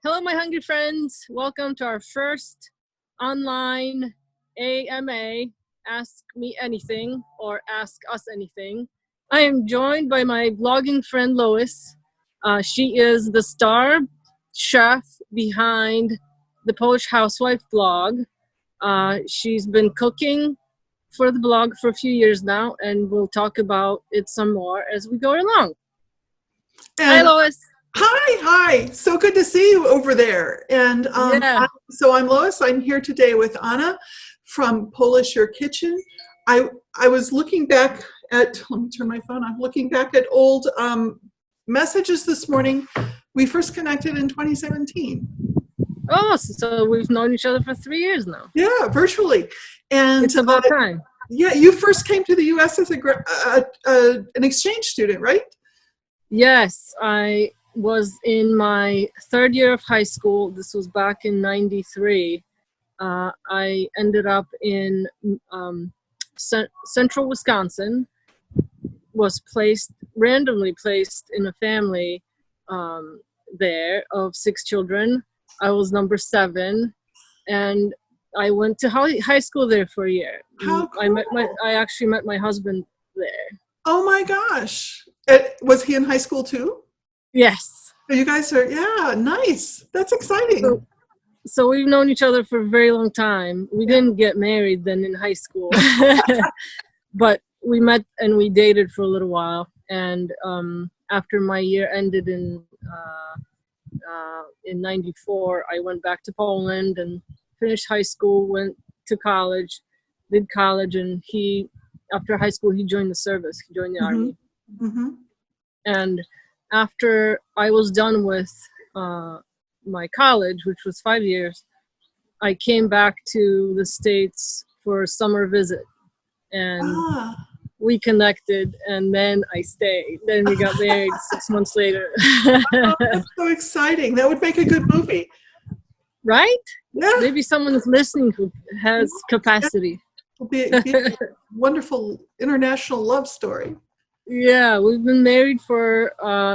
Hello, my hungry friends. Welcome to our first online AMA, Ask Me Anything or Ask Us Anything. I am joined by my blogging friend Lois. She is the star chef behind the Polish Housewife blog. She's been cooking for the blog for a few years now, and we'll talk about it some more as we go along. Hi, Lois. Hi. So good to see you over there. And so I'm Lois. I'm here today with Anna from Polish Your Kitchen. I was looking back at, let me turn my phone on, looking back at old messages this morning. We first connected in 2017. Oh, so we've known each other for 3 years now. Yeah, virtually. And it's about time. Yeah, you first came to the U.S. as an exchange student, right? Yes, I was in my third year of high school. This was back in '93. I ended up in central Wisconsin, was randomly placed in a family there of 6 children. I was number 7, and I went to high school there for a year. How cool. I actually met my husband there. Oh my gosh. Was he in high school too? Yes. You guys are, yeah, nice. That's exciting. So we've known each other for a very long time. We didn't get married then in high school, but we met and we dated for a little while. And after my year ended in '94, I went back to Poland and finished high school, went to college, did college, and after high school, he joined the service. He joined the Army. Mm-hmm. And after I was done with my college, which was 5 years, I came back to the States for a summer visit. And we connected, and then I stayed. Then we got married 6 months later. Oh, that's so exciting. That would make a good movie. Right? Yeah. Maybe someone is listening who has capacity. It'll be a wonderful international love story. Yeah, we've been married for,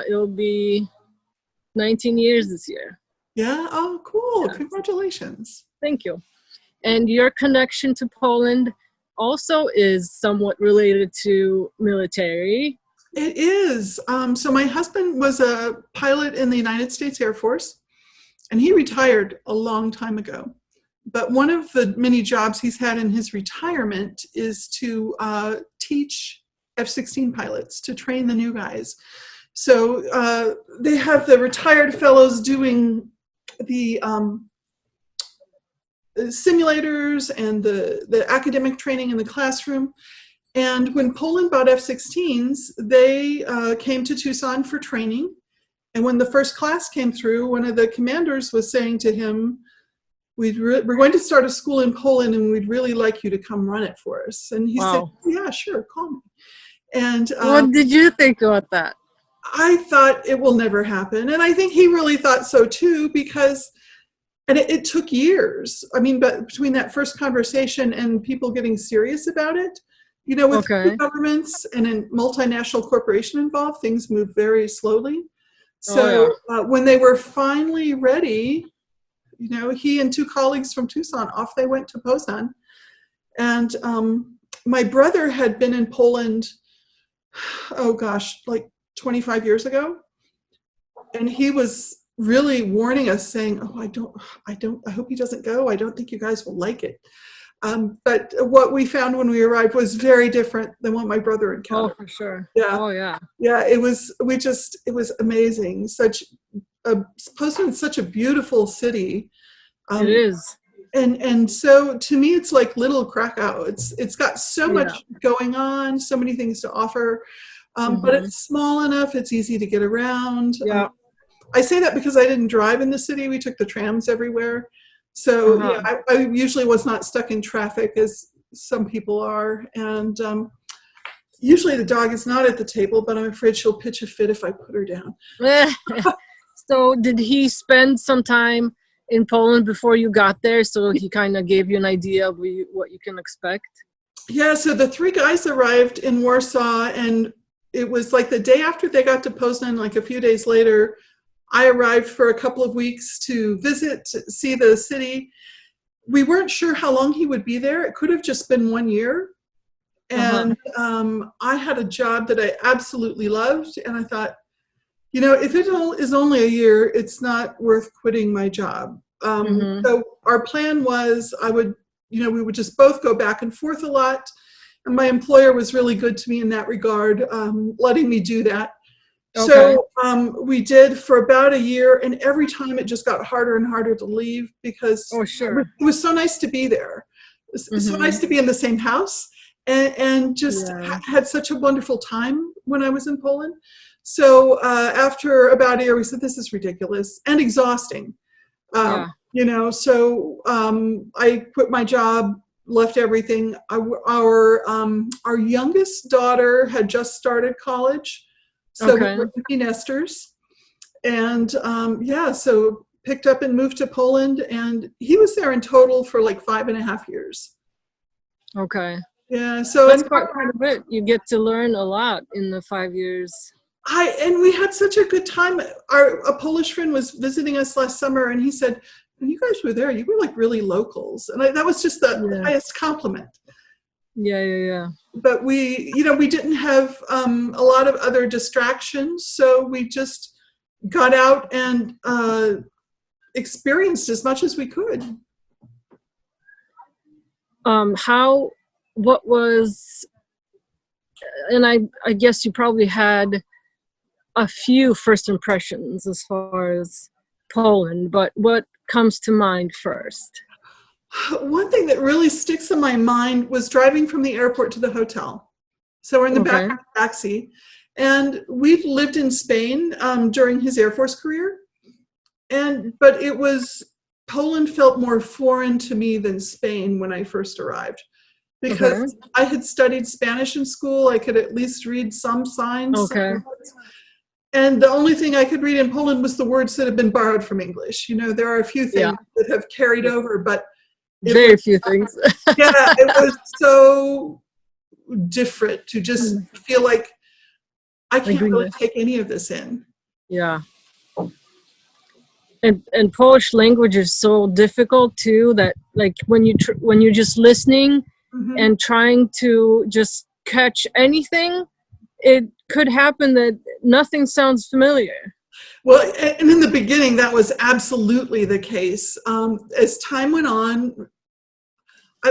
it'll be 19 years this year. Yeah? Oh, cool. Yeah. Congratulations. Thank you. And your connection to Poland also is somewhat related to military. It is. So my husband was a pilot in the United States Air Force, and he retired a long time ago. But one of the many jobs he's had in his retirement is to teach F-16 pilots, to train the new guys. So they have the retired fellows doing the simulators and the academic training in the classroom. And when Poland bought F-16s, they came to Tucson for training. And when the first class came through, one of the commanders was saying to him, we're going to start a school in Poland, and we'd really like you to come run it for us. And he said, yeah, sure, call me. And what did you think about that? I thought it will never happen. And I think he really thought so too, because, and it took years. I mean, but between that first conversation and people getting serious about it, you know, with governments and a multinational corporation involved, things move very slowly. So when they were finally ready, you know, he and 2 colleagues from Tucson, off they went to Poznan. And my brother had been in Poland, oh gosh, like 25 years ago. And he was really warning us, saying, I hope he doesn't go. I don't think you guys will like it. But what we found when we arrived was very different than what my brother encountered. Oh, for sure. Yeah. Oh, yeah. Yeah, it was amazing. Poznan's such a beautiful city. It is. And so to me, it's like little Krakow. It's got so much going on, so many things to offer, but it's small enough. It's easy to get around. Yeah. I say that because I didn't drive in the city. We took the trams everywhere. So I usually was not stuck in traffic as some people are. And usually the dog is not at the table, but I'm afraid she'll pitch a fit if I put her down. So did he spend some time in Poland before you got there, so he kind of gave you an idea of what you can expect? Yeah, so the 3 guys arrived in Warsaw, and it was like the day after they got to Poznan, like a few days later, I arrived for a couple of weeks to visit, see the city. We weren't sure how long he would be there. It could have just been 1 year. And I had a job that I absolutely loved. And I thought, if it is only a year, it's not worth quitting my job. So our plan was we would just both go back and forth a lot. And my employer was really good to me in that regard, letting me do that. Okay. So we did for about a year, and every time it just got harder and harder to leave because it was so nice to be there. It was so nice to be in the same house and just had such a wonderful time when I was in Poland. So after about a year, we said, this is ridiculous and exhausting. So I quit my job, left everything. Our youngest daughter had just started college. So we were empty nesters. And so picked up and moved to Poland. And he was there in total for like 5.5 years. Okay. Yeah. So that's quite a bit. You get to learn a lot in the 5 years. And we had such a good time. A Polish friend was visiting us last summer, and he said, when you guys were there, you were like really locals. And that was just the highest compliment. Yeah. But we didn't have a lot of other distractions. So we just got out and experienced as much as we could. What was, and I guess you probably had a few first impressions as far as Poland, but what comes to mind first? One thing that really sticks in my mind was driving from the airport to the hotel. So we're in the back of the taxi, and we'd lived in Spain during his Air Force career, but Poland felt more foreign to me than Spain when I first arrived, because I had studied Spanish in school. I could at least read some signs. And the only thing I could read in Poland was the words that have been borrowed from English. There are a few things that have carried over, but very few things. It was so different to just feel like I can't really take any of this in. Yeah. And Polish language is so difficult too, that like when you're just listening and trying to just catch anything, it could happen that nothing sounds familiar. Well, and in the beginning, that was absolutely the case. As time went on,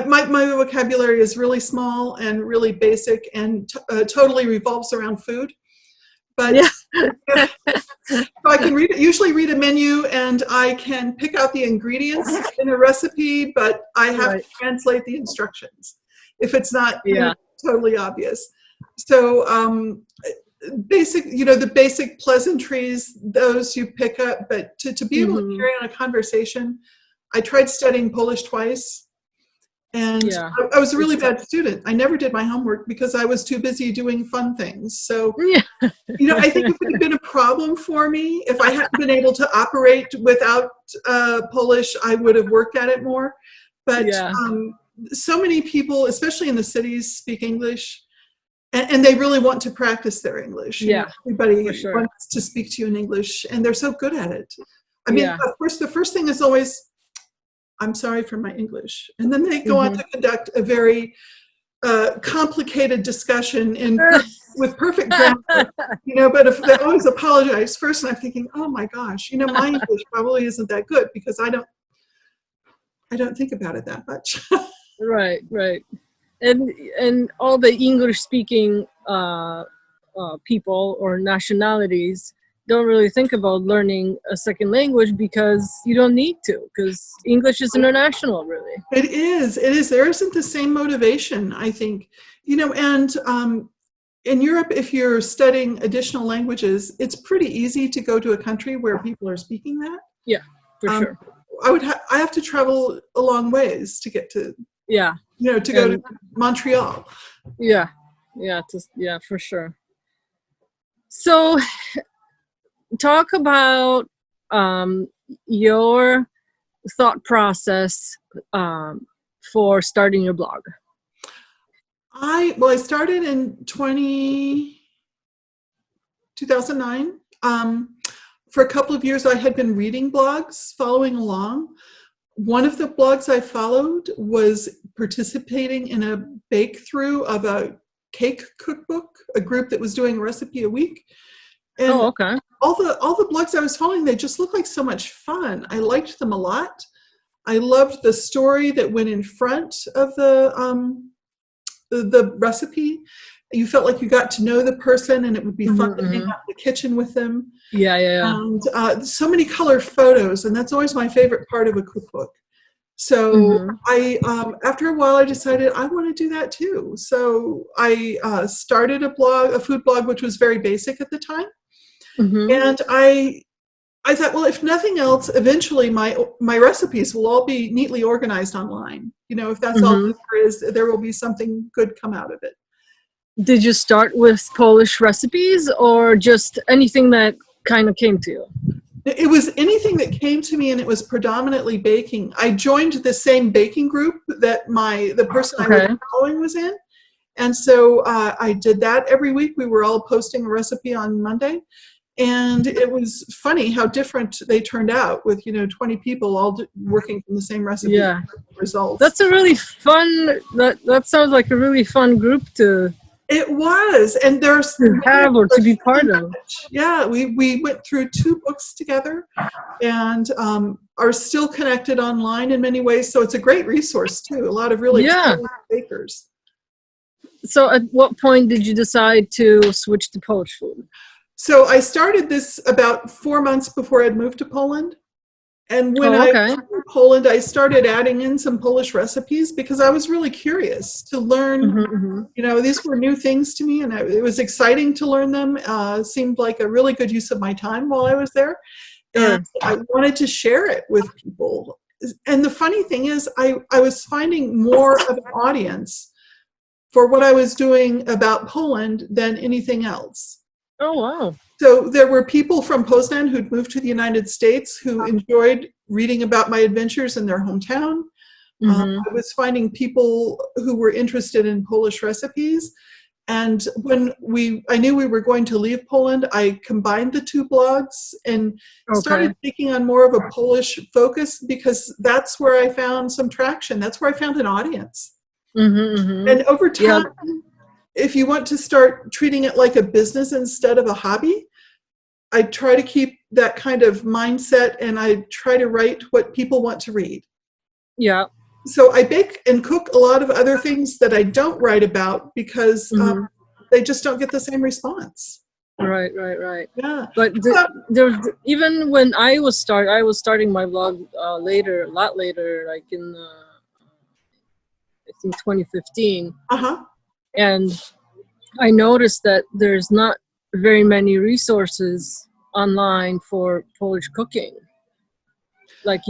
my vocabulary is really small and really basic and totally revolves around food. But so I can usually read a menu, and I can pick out the ingredients in a recipe, but I have to translate the instructions if it's not totally obvious. So the basic pleasantries, those you pick up, but to be able to carry on a conversation, I tried studying Polish twice, and I was a really bad student. I never did my homework because I was too busy doing fun things. So, I think it would have been a problem for me if I hadn't been able to operate without Polish. I would have worked at it more. But so many people, especially in the cities, speak English. And they really want to practice their English. Everybody wants to speak to you in English, and they're so good at it. I mean, of course, the first thing is always, I'm sorry for my English. And then they go on to conduct a very complicated discussion with perfect grammar, but if they always apologize first, and I'm thinking, oh my gosh, my English probably isn't that good because I don't think about it that much. Right. And all the English-speaking people or nationalities don't really think about learning a second language because you don't need to, because English is international, really. It is. There isn't the same motivation, I think. And in Europe, if you're studying additional languages, it's pretty easy to go to a country where people are speaking that. Yeah, for sure. I have to travel a long ways to get to to go to Montreal. Yeah, for sure. So talk about your thought process for starting your blog. I started in 2009. for a couple of years, I had been reading blogs, following along. One of the blogs I followed was participating in a bake-through of a cake cookbook, a group that was doing a recipe a week. And Oh, okay. all the blogs I was following, they just looked like so much fun. I liked them a lot. I loved the story that went in front of the recipe. You felt like you got to know the person, and it would be fun to hang out in the kitchen with them. Yeah. And so many color photos, and that's always my favorite part of a cookbook. So I, after a while, I decided I want to do that too. So I started a food blog, which was very basic at the time. And I thought, well, if nothing else, eventually my recipes will all be neatly organized online. You know, if that's all there is, there will be something good come out of it. Did you start with Polish recipes or just anything that kind of came to you? It was anything that came to me, and it was predominantly baking. I joined the same baking group that the person I was following was in. And so I did that every week. We were all posting a recipe on Monday. And it was funny how different they turned out with, 20 people all working from the same recipe. Yeah. Results. That's a really fun, that sounds like a really fun group to It was, and there's to have or to be part of. Yeah, we went through 2 books together, and are still connected online in many ways. So it's a great resource too. A lot of really talented bakers. So, at what point did you decide to switch to Polish food? So I started this about 4 months before I'd moved to Poland. And when I moved to Poland, I started adding in some Polish recipes because I was really curious to learn. These were new things to me, and it was exciting to learn them. Seemed like a really good use of my time while I was there. And I wanted to share it with people. And the funny thing is, I was finding more of an audience for what I was doing about Poland than anything else. Oh, wow. So there were people from Poznan who'd moved to the United States who enjoyed reading about my adventures in their hometown. I was finding people who were interested in Polish recipes. And when I knew we were going to leave Poland, I combined the 2 blogs and started taking on more of a Polish focus because that's where I found some traction. That's where I found an audience. And over time, if you want to start treating it like a business instead of a hobby, I try to keep that kind of mindset, and I try to write what people want to read. Yeah. So I bake and cook a lot of other things that I don't write about because they just don't get the same response. Right. Yeah. But there's even when I was starting my blog a lot later, like in I think 2015. And I noticed that there's not very many resources online for Polish cooking. Like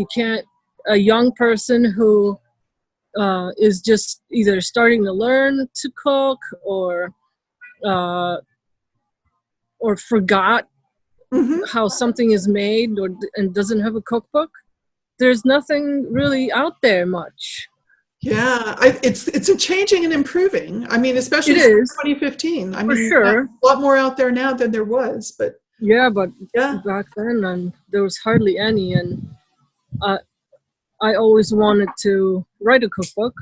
a young person who is just either starting to learn to cook or forgot how something is made and doesn't have a cookbook. There's nothing really out there much. Yeah, it's a changing and improving. I mean, especially since 2015. I mean, sure. a lot more out there now than there was. But back then, there was hardly any, and I always wanted to write a cookbook,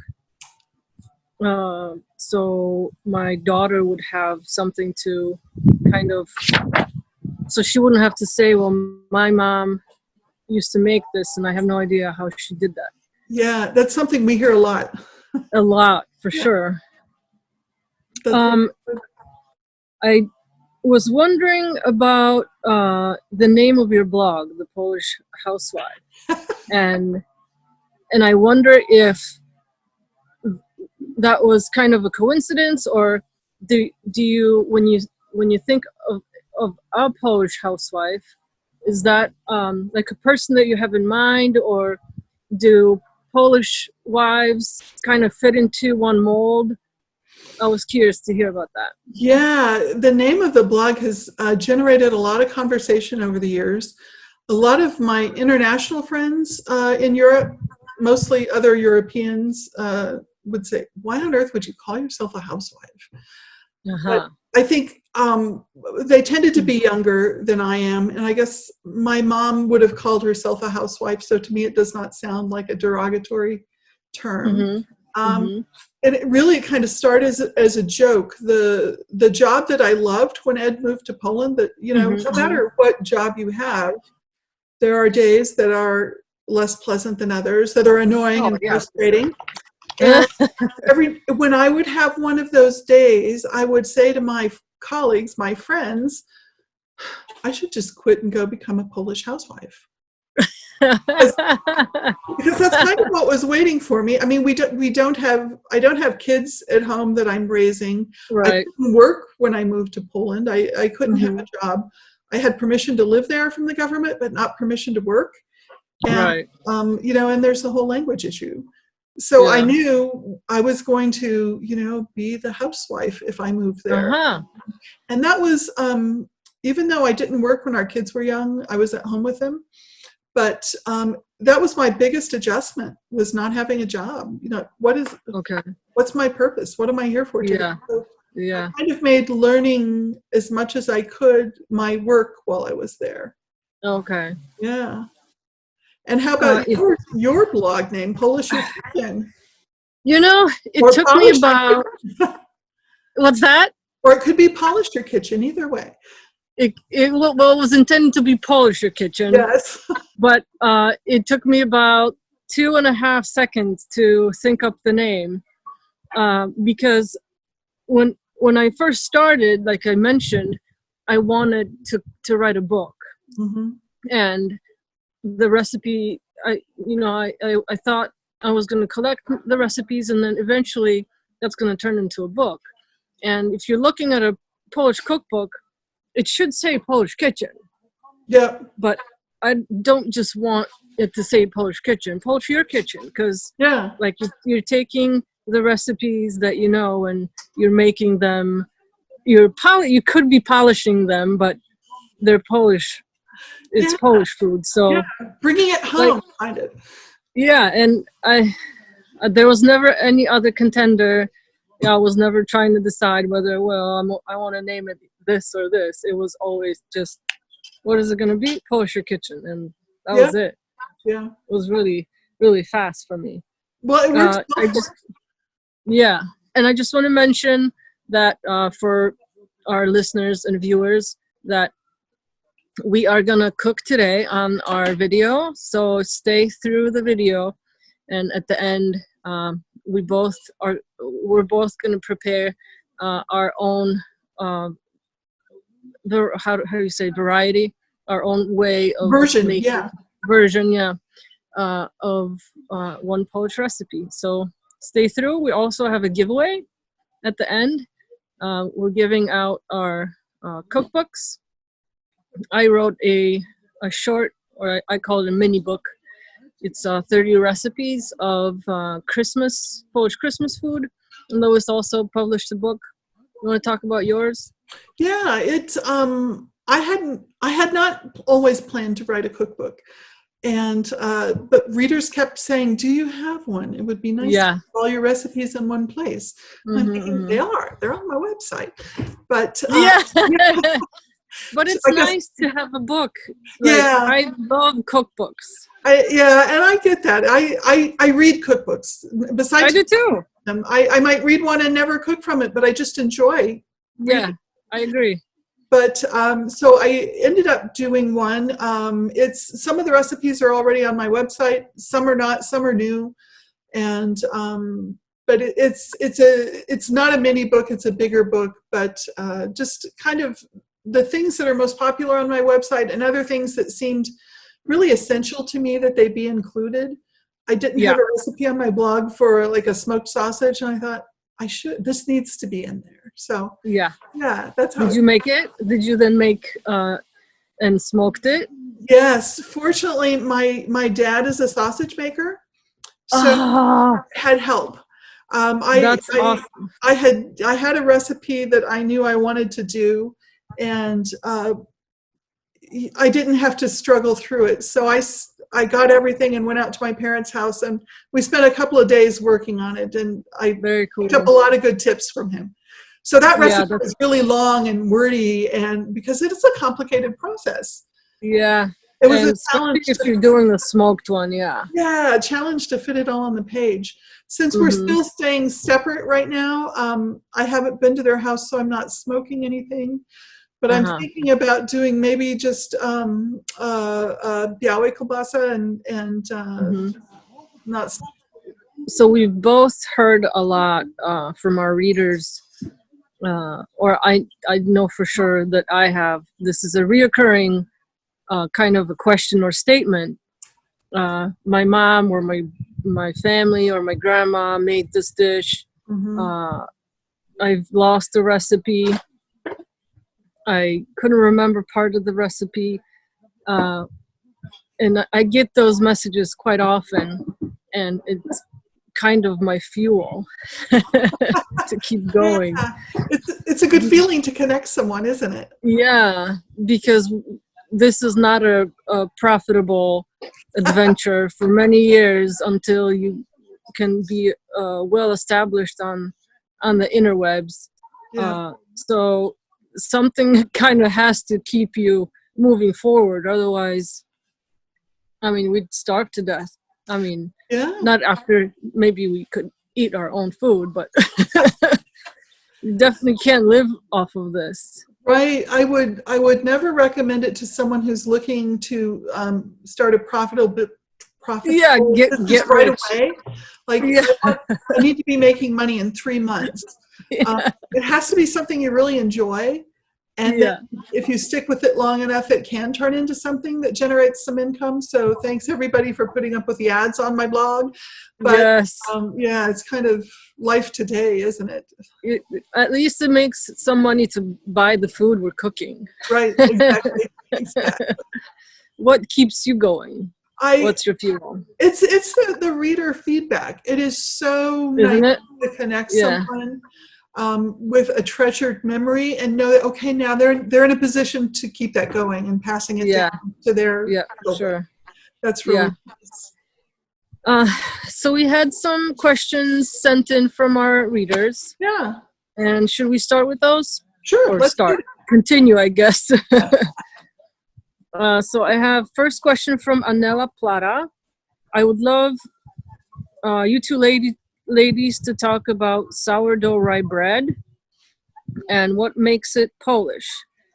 so my daughter would have something to kind of, so she wouldn't have to say, "Well, my mom used to make this, and I have no idea how she did that." Yeah, that's something we hear a lot. A lot, for sure. I was wondering about the name of your blog, The Polish Housewife, and I wonder if that was kind of a coincidence, or do you when you think of a Polish housewife, is that like a person that you have in mind, or do Polish wives kind of fit into one mold? I was curious to hear about that. Yeah, the name of the blog has generated a lot of conversation over the years. A lot of my international friends in Europe, mostly other Europeans, would say, "Why on earth would you call yourself a housewife?" But I think they tended to be younger than I am. And I guess my mom would have called herself a housewife. So to me, it does not sound like a derogatory term. Mm-hmm. Mm-hmm. And it really kind of started as a joke. The job that I loved when Ed moved to Poland, that, you know, no matter what job you have, there are days that are less pleasant than others, that are annoying and frustrating. And when I would have one of those days, I would say to my colleagues, my friends, I should just quit and go become a Polish housewife. because that's kind of what was waiting for me. I mean, I don't have kids at home that I'm raising. Right. I couldn't work when I moved to Poland. I couldn't have a job. I had permission to live there from the government, but not permission to work. And, right. You know, and there's the whole language issue. So I knew I was going to, you know, be the housewife if I moved there. And that was, even though I didn't work when our kids were young, I was at home with them. But that was my biggest adjustment, was not having a job. You know, what's my purpose? What am I here for today? So I kind of made learning as much as I could my work while I was there. Okay. Yeah. And how about your blog name, Polish Your Kitchen? You know, it took me about... What's that? Or it could be Polish Your Kitchen, either way. It was intended to be Polish Your Kitchen. Yes. But it took me about 2.5 seconds to think up the name. Because when I first started, like I mentioned, I wanted to write a book. Mm-hmm. And the recipe, I thought I was going to collect the recipes, and then eventually that's going to turn into a book. And if you're looking at a Polish cookbook, it should say Polish Kitchen. Yeah. But I don't just want it to say Polish Kitchen, Polish Your Kitchen, because like you're taking the recipes that you know and you're making them. You could be polishing them, but they're Polish. It's Polish food, so bringing it home, kind of. Yeah, and there was never any other contender. I was never trying to decide whether I want to name it this or this. It was always just, what is it going to be? Polish Your Kitchen, and that was it. Yeah, it was really, really fast for me. Well, it works. And I just want to mention that for our listeners and viewers that we are gonna cook today on our video, so stay through the video, and at the end we're both gonna prepare our own how do you say variety, our own way of version of one Polish recipe. So stay through. We also have a giveaway at the end. We're giving out our cookbooks. I wrote a short, or I call it a mini book. It's 30 recipes of Polish Christmas food. And Lois also published a book. You want to talk about yours? Yeah, it's I had not always planned to write a cookbook, and but readers kept saying, "Do you have one? It would be nice to have all your recipes in one place." Mm-hmm, I'm thinking they're on my website, but But it's nice to have a book. I love cookbooks. And I get that. I read cookbooks. Besides, I do too. I might read one and never cook from it, but I just enjoy reading. Yeah, I agree. But so I ended up doing one. It's some of the recipes are already on my website. Some are not. Some are new, and but it's not a mini book. It's a bigger book, but just kind of the things that are most popular on my website and other things that seemed really essential to me that they be included. I didn't have a recipe on my blog for like a smoked sausage, and I thought this needs to be in there. So that's how. Did you make it? Did you then make and smoked it? Yes. Fortunately, my dad is a sausage maker, so had help. That's awesome. I had a recipe that I knew I wanted to do, and I didn't have to struggle through it. So I got everything and went out to my parents' house, and we spent a couple of days working on it, and I picked up a lot of good tips from him. So that Yeah, recipe was really long and wordy, and because it is a complicated process. yeah. It was And a especially challenge if to, you're doing the smoked one, yeah. yeah, a challenge to fit it all on the page. Since we're Mm-hmm. still staying separate right now, I haven't been to their house, so I'm not smoking anything. But I'm Uh-huh. thinking about doing maybe just białe kielbasa and Mm-hmm. not. So we've both heard a lot from our readers, or I know for sure that I have. This is a reoccurring kind of a question or statement. My mom or my family or my grandma made this dish. Mhm. I've lost the recipe. I couldn't remember part of the recipe. Uh, and I get those messages quite often, and it's kind of my fuel to keep going. Yeah, it's a good feeling to connect someone, isn't it? Yeah, because this is not a profitable adventure for many years until you can be well established on the interwebs. Yeah. So something kind of has to keep you moving forward. Otherwise, I mean, we'd starve to death. I mean, Yeah. not after maybe we could eat our own food, but you definitely can't live off of this. Right. I would never recommend it to someone who's looking to start a Yeah, profitable business get right rich. away. Like Yeah, I need to be making money in 3 months. yeah, It has to be something you really enjoy, and then yeah. if you stick with it long enough, it can turn into something that generates some income. So thanks everybody for putting up with the ads on my blog. But Yes. yeah, it's kind of life today, isn't it? It, at least it makes some money to buy the food we're cooking. Right. Exactly. Exactly. What keeps you going? I What's your fuel? It's the reader feedback. It is so nice Isn't it? to connect Yeah, someone with a treasured memory and know that okay, now they're in a position to keep that going and passing it yeah, down to their yeah, for children. sure. That's Yeah. really nice. Uh, so we had some questions sent in from our readers, Yeah, and should we start with those sure. or Let's do start? Continue, I guess. So I have first question from Anela Plata. I would love you two ladies to talk about sourdough rye bread and what makes it Polish.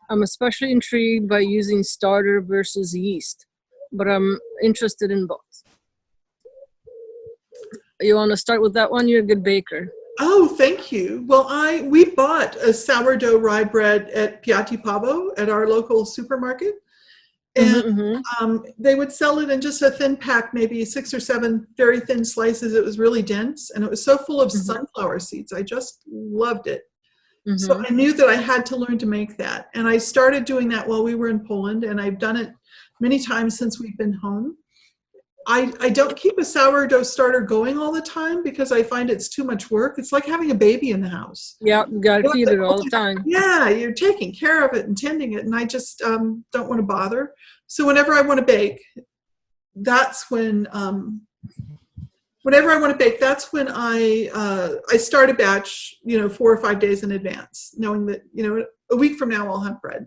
I'm especially intrigued by using starter versus yeast, but I'm interested in both. You want to start with that one? You're a good baker. Oh, thank you. Well, we bought a sourdough rye bread at Piatti Pavo at our local supermarket. And they would sell it in just a thin pack, maybe 6 or 7 very thin slices. It was really dense, and it was so full of sunflower seeds. I just loved it. So I knew that I had to learn to make that. And I started doing that while we were in Poland, and I've done it many times since we've been home. I don't keep a sourdough starter going all the time because I find it's too much work. It's like having a baby in the house. Yeah, you gotta feed it all the time. Yeah, you're taking care of it and tending it, and I just don't want to bother. So whenever I want to bake, that's when I start a batch, 4 or 5 days in advance, knowing that a week from now I'll have bread.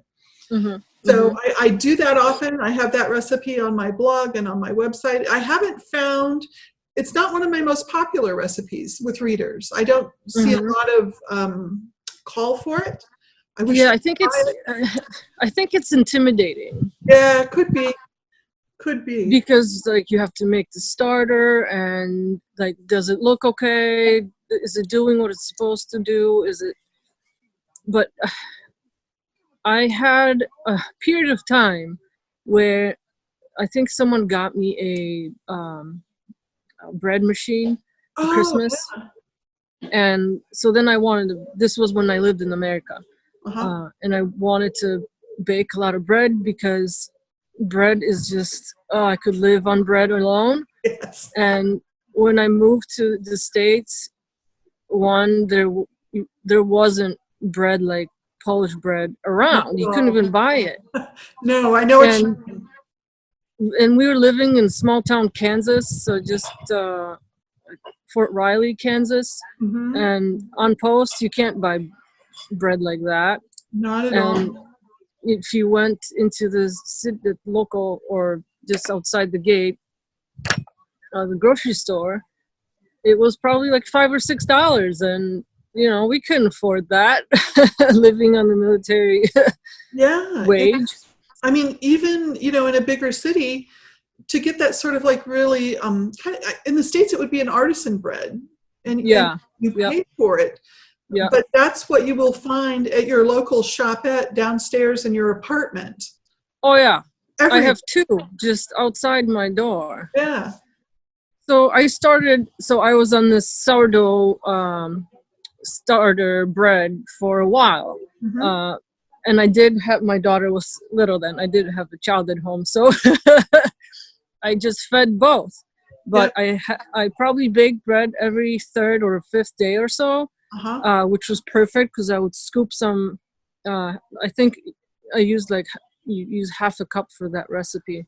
So I do that often. I have that recipe on my blog and on my website. I haven't found, it's not one of my most popular recipes with readers. I don't see a lot of call for it. Yeah, I think it's intimidating. Yeah, could be. Because like you have to make the starter and like, does it look okay? Is it doing what it's supposed to do? But I had a period of time where I think someone got me a bread machine for Christmas. Yeah. And so then this was when I lived in America. And I wanted to bake a lot of bread because bread is just, I could live on bread alone. Yes. And when I moved to the States, there wasn't bread like Polish bread around. You couldn't even buy it. No, I know what you mean. And we were living in small town Kansas, so just Fort Riley, Kansas. And on post, you can't buy bread like that. Not at And all. if you went into the local or just outside the gate, the grocery store, it was probably like $5 or $6, and we couldn't afford that living on the military Yeah. wage. I mean, even, in a bigger city, to get that sort of like really kind of, in the States, it would be an artisan bread, and Yeah. you Yep. pay for it. Yeah. But that's what you will find at your local shopette downstairs in your apartment. Oh yeah. I Every have 2 just outside my door. Yeah. So I was on this sourdough starter bread for a while. Mhm. And I did have, my daughter was little then. I did have a child at home, so I just fed both. But I probably baked bread every 3rd or 5th day or so, which was perfect because I would scoop some. I think I used you use half a cup for that recipe.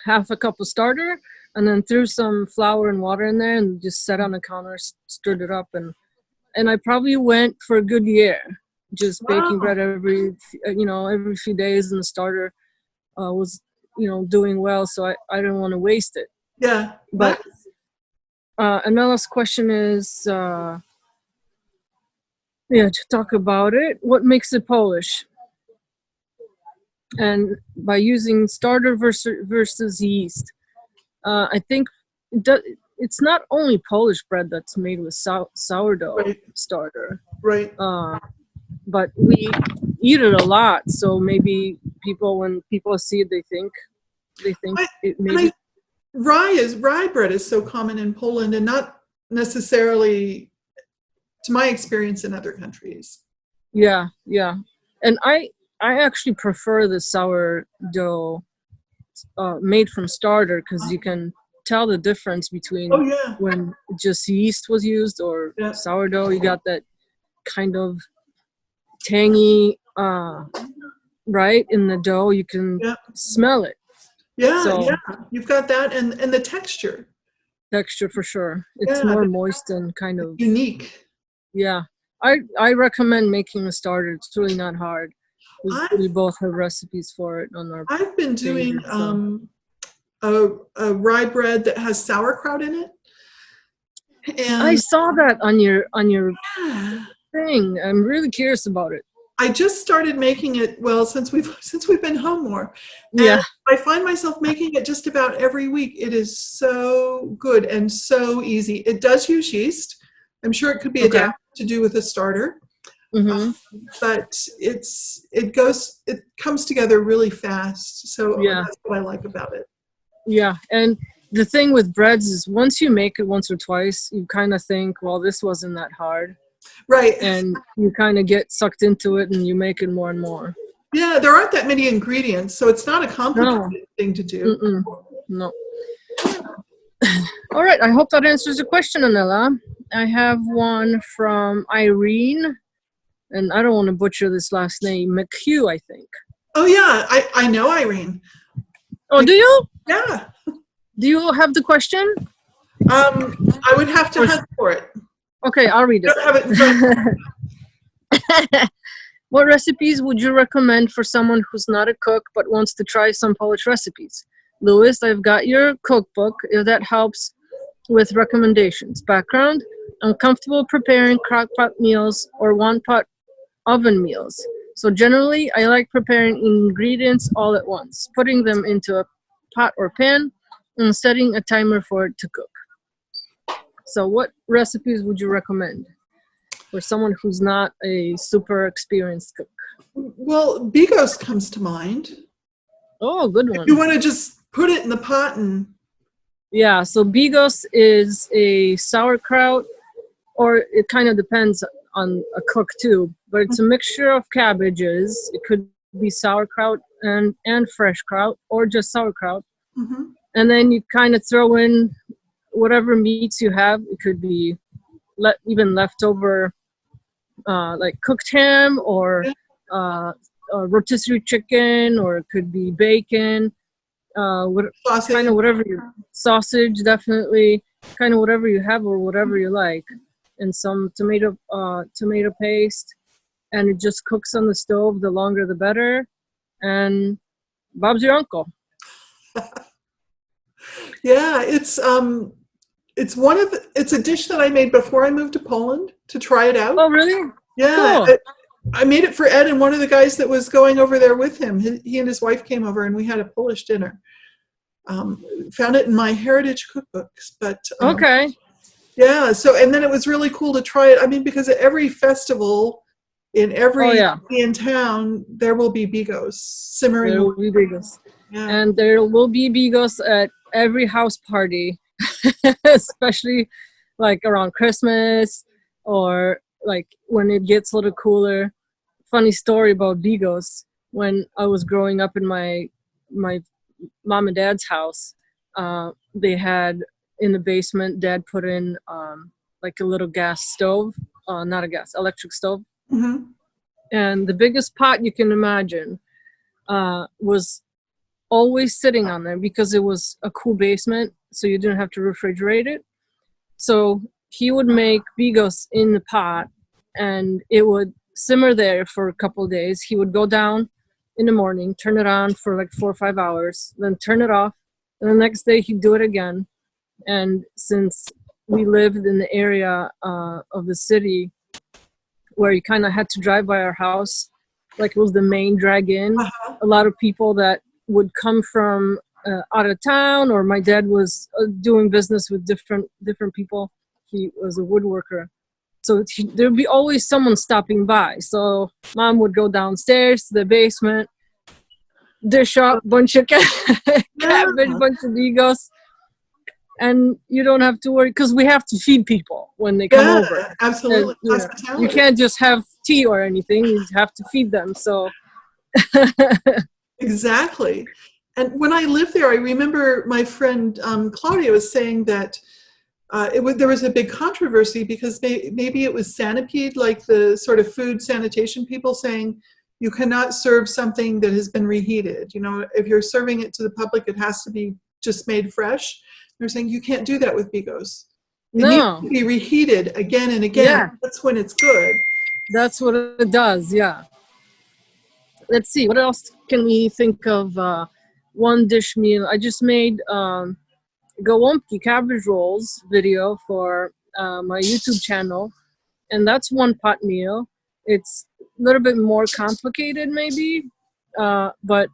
Half a cup of starter, and then threw some flour and water in there, and just set on the counter, stirred it up, and I probably went for a good year, just baking bread every few days, and the starter was doing well, so I didn't want to waste it. Yeah. But Anela's question is, to talk about it. What makes it Polish? And by using starter versus yeast, I think it's not only Polish bread that's made with sourdough starter. Right. But we eat it a lot, so maybe when people see it, they think it maybe. Rye bread is so common in Poland, and not necessarily, to my experience, in other countries. Yeah, and I actually prefer the sourdough made from starter, because you can tell the difference between when just yeast was used or sourdough. You got that kind of tangy, right, in the dough. You can smell it. You've got that, and the texture for sure. It's more moist and kind of unique. I recommend making a starter. It's really not hard. We both have recipes for it on our I've been doing a rye bread that has sauerkraut in it, and I saw that on your thing. I'm really curious about it. I just started making it, since we've been home more. And I find myself making it just about every week. It is so good and so easy. It does use yeast. I'm sure it could be adapted to do with a starter. Mm-hmm. But it comes together really fast. So that's what I like about it. Yeah. And the thing with breads is, once you make it once or twice, you kind of think, well, this wasn't that hard. Right. And you kind of get sucked into it, and you make it more and more. Yeah, there aren't that many ingredients, so it's not a complicated thing to do. No. All right. I hope that answers the question, Anela. I have one from Irene, and I don't want to butcher this last name. McHugh, I think. Oh, yeah. I know Irene. Oh, do you? Yeah. Do you have the question? I would have to hunt for it. Okay, I'll read it. Don't have it in front of me. What recipes would you recommend for someone who's not a cook but wants to try some Polish recipes? Lois, I've got your cookbook, if that helps with recommendations. Background: I'm comfortable preparing crock-pot meals or one-pot oven meals. So generally, I like preparing ingredients all at once, putting them into a pot or pan, and setting a timer for it to cook. So what recipes would you recommend for someone who's not a super experienced cook? Well, bigos comes to mind. Oh, good one. If you want to just put it in the pot and... Yeah, so bigos is a sauerkraut, or it kind of depends on a cook too, but it's a mixture of cabbages. It could be sauerkraut and fresh kraut, or just sauerkraut. Mm-hmm. And then you kind of throw in whatever meats you have. It could be even leftover, like cooked ham, or rotisserie chicken, or it could be bacon. Sausage. Kind of whatever sausage, definitely. Kind of whatever you have or whatever you like, and some tomato paste. and it just cooks on the stove. The longer, the better. And Bob's your uncle. Yeah, it's it's a dish that I made before I moved to Poland to try it out. Oh, really? Yeah, Cool. I made it for Ed and one of the guys that was going over there with him. He and his wife came over and we had a Polish dinner. Found it in my heritage cookbooks, but Okay. yeah. So and then it was really cool to try it. I mean, because at every festival in every European town there will be bigos simmering. There will be bigos, yeah. And there will be bigos at every house party, especially like around Christmas or like when it gets a little cooler. Funny story about bigos. When I was growing up in my mom and dad's house, they had in the basement, Dad put in like a little gas stove, not a gas, electric stove. Mm-hmm. And the biggest pot you can imagine was always sitting on there because it was a cool basement, so you didn't have to refrigerate it. So he would make bigos in the pot, and it would simmer there for a couple of days. He would go down in the morning, turn it on for like 4 or 5 hours, then turn it off, and the next day he'd do it again. And since we lived in the area of the city where you kind of had to drive by our house, like it was the main drag in, a lot of people that would come from out of town, or my dad was doing business with different people. He was a woodworker. So there'd be always someone stopping by. So Mom would go downstairs to the basement, dish up a bunch of cabbage, bunch of bigos. And you don't have to worry, because we have to feed people when they come over. Absolutely. And, you can't just have tea or anything. You have to feed them. So exactly. And when I lived there, I remember my friend Claudia was saying that there was a big controversy because maybe it was Sanipede, like the sort of food sanitation people, saying you cannot serve something that has been reheated. You know, if you're serving it to the public, it has to be just made fresh. They're saying you can't do that with bigos. It needs to be reheated again and again. Yeah. That's when it's good. That's what it does, yeah. Let's see, what else can we think of? One dish meal. I just made gołąbki cabbage rolls video for my YouTube channel, and that's one pot meal. It's a little bit more complicated maybe, but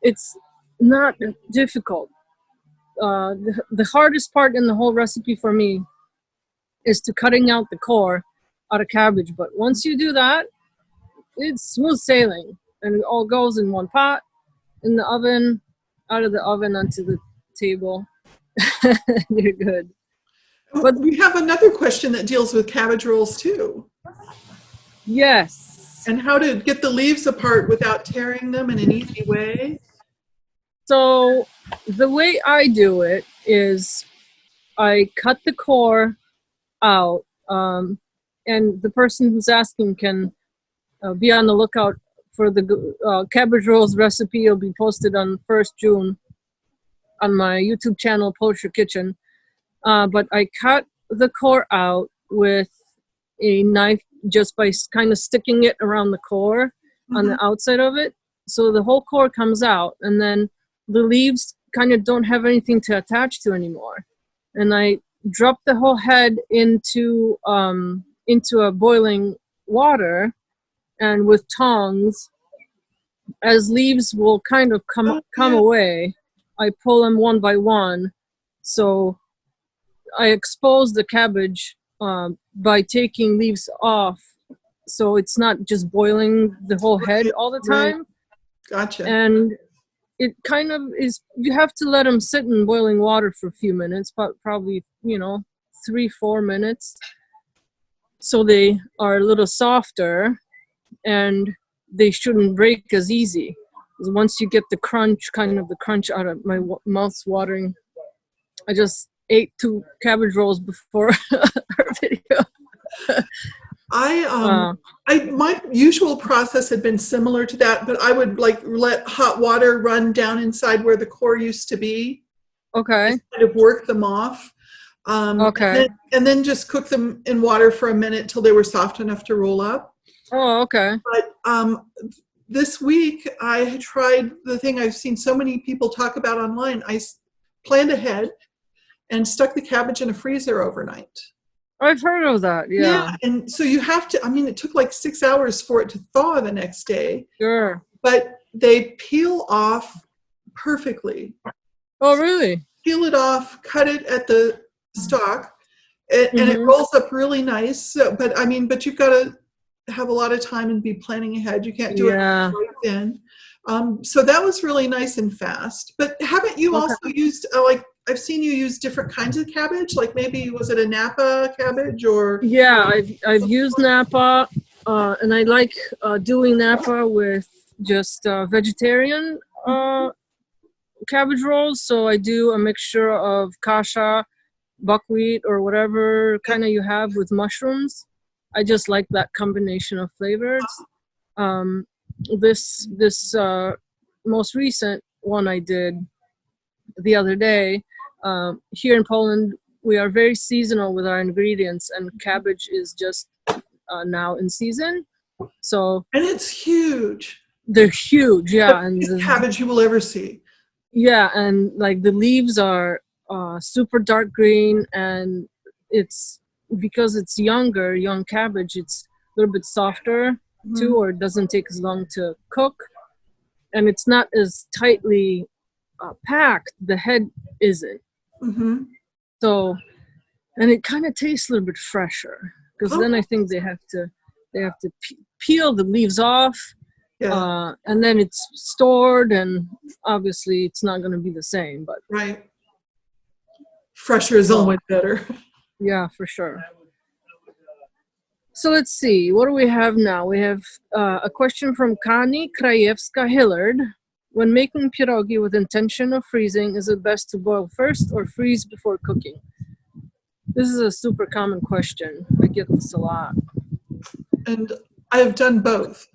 it's not difficult. The hardest part in the whole recipe for me is to cutting out the core out of cabbage. But once you do that, it's smooth sailing, and it all goes in one pot, in the oven, out of the oven onto the table. You're good. But we have another question that deals with cabbage rolls too. Yes. And how to get the leaves apart without tearing them in an easy way. So the way I do it is I cut the core out, and the person who's asking can be on the lookout for the cabbage rolls recipe. It'll be posted on 1st June on my YouTube channel, Poacher Kitchen. But I cut the core out with a knife just by kind of sticking it around the core on the outside of it. So the whole core comes out, and then the leaves kind of don't have anything to attach to anymore. And I drop the whole head into a boiling water, and with tongs, as leaves will kind of come away, I pull them one by one. So I expose the cabbage by taking leaves off, so it's not just boiling the whole head all the time. Right. Gotcha. And it kind of is, you have to let them sit in boiling water for a few minutes, probably 3-4 minutes, so they are a little softer and they shouldn't break as easy. Once you get the crunch out of my mouth's watering. I just ate 2 cabbage rolls before our video. My usual process had been similar to that, but I would let hot water run down inside where the core used to be. Okay. Kind of work them off. Okay. And then just cook them in water for a minute till they were soft enough to roll up. Oh, okay. But this week I tried the thing I've seen so many people talk about online. Planned ahead and stuck the cabbage in a freezer overnight. I've heard of that. Yeah, Yeah, and so you have to, I mean, it took like 6 hours for it to thaw the next day, sure. but they peel off perfectly. Oh, really? Peel it off, cut it at the stalk, and it Mm-hmm. rolls up really nice. So, but I mean, but you've got to have a lot of time and be planning ahead. You can't do it Yeah. right then. So that was really nice and fast. But haven't you Okay. also used like I've seen you use different kinds of cabbage? Like maybe was it a Napa cabbage or? Yeah, I've used Napa, and I like doing Napa with just vegetarian cabbage rolls. So I do a mixture of kasha, buckwheat, or whatever kind of you have with mushrooms. I just like that combination of flavors. Um, this most recent one I did the other day. Here in Poland, we are very seasonal with our ingredients, and cabbage is just now in season. So And it's huge. they're huge, The yeah, and biggest cabbage you will ever see. yeah, and like the leaves are super dark green, and it's because it's young cabbage. It's a little bit softer too, or it doesn't take as long to cook, and it's not as tightly packed. The head isn't. Mm-hmm. So, and it kind of tastes a little bit fresher because Oh, then I think they have to peel the leaves off, yeah, and then it's stored, and obviously it's not going to be the same. But right. Fresher is so always better. yeah, for sure. So let's see, what do we have now? We have a question from Kani Krajewska Hillard. When making pierogi with intention of freezing, is it best to boil first or freeze before cooking? This is a super common question. I get this a lot. And I've done both.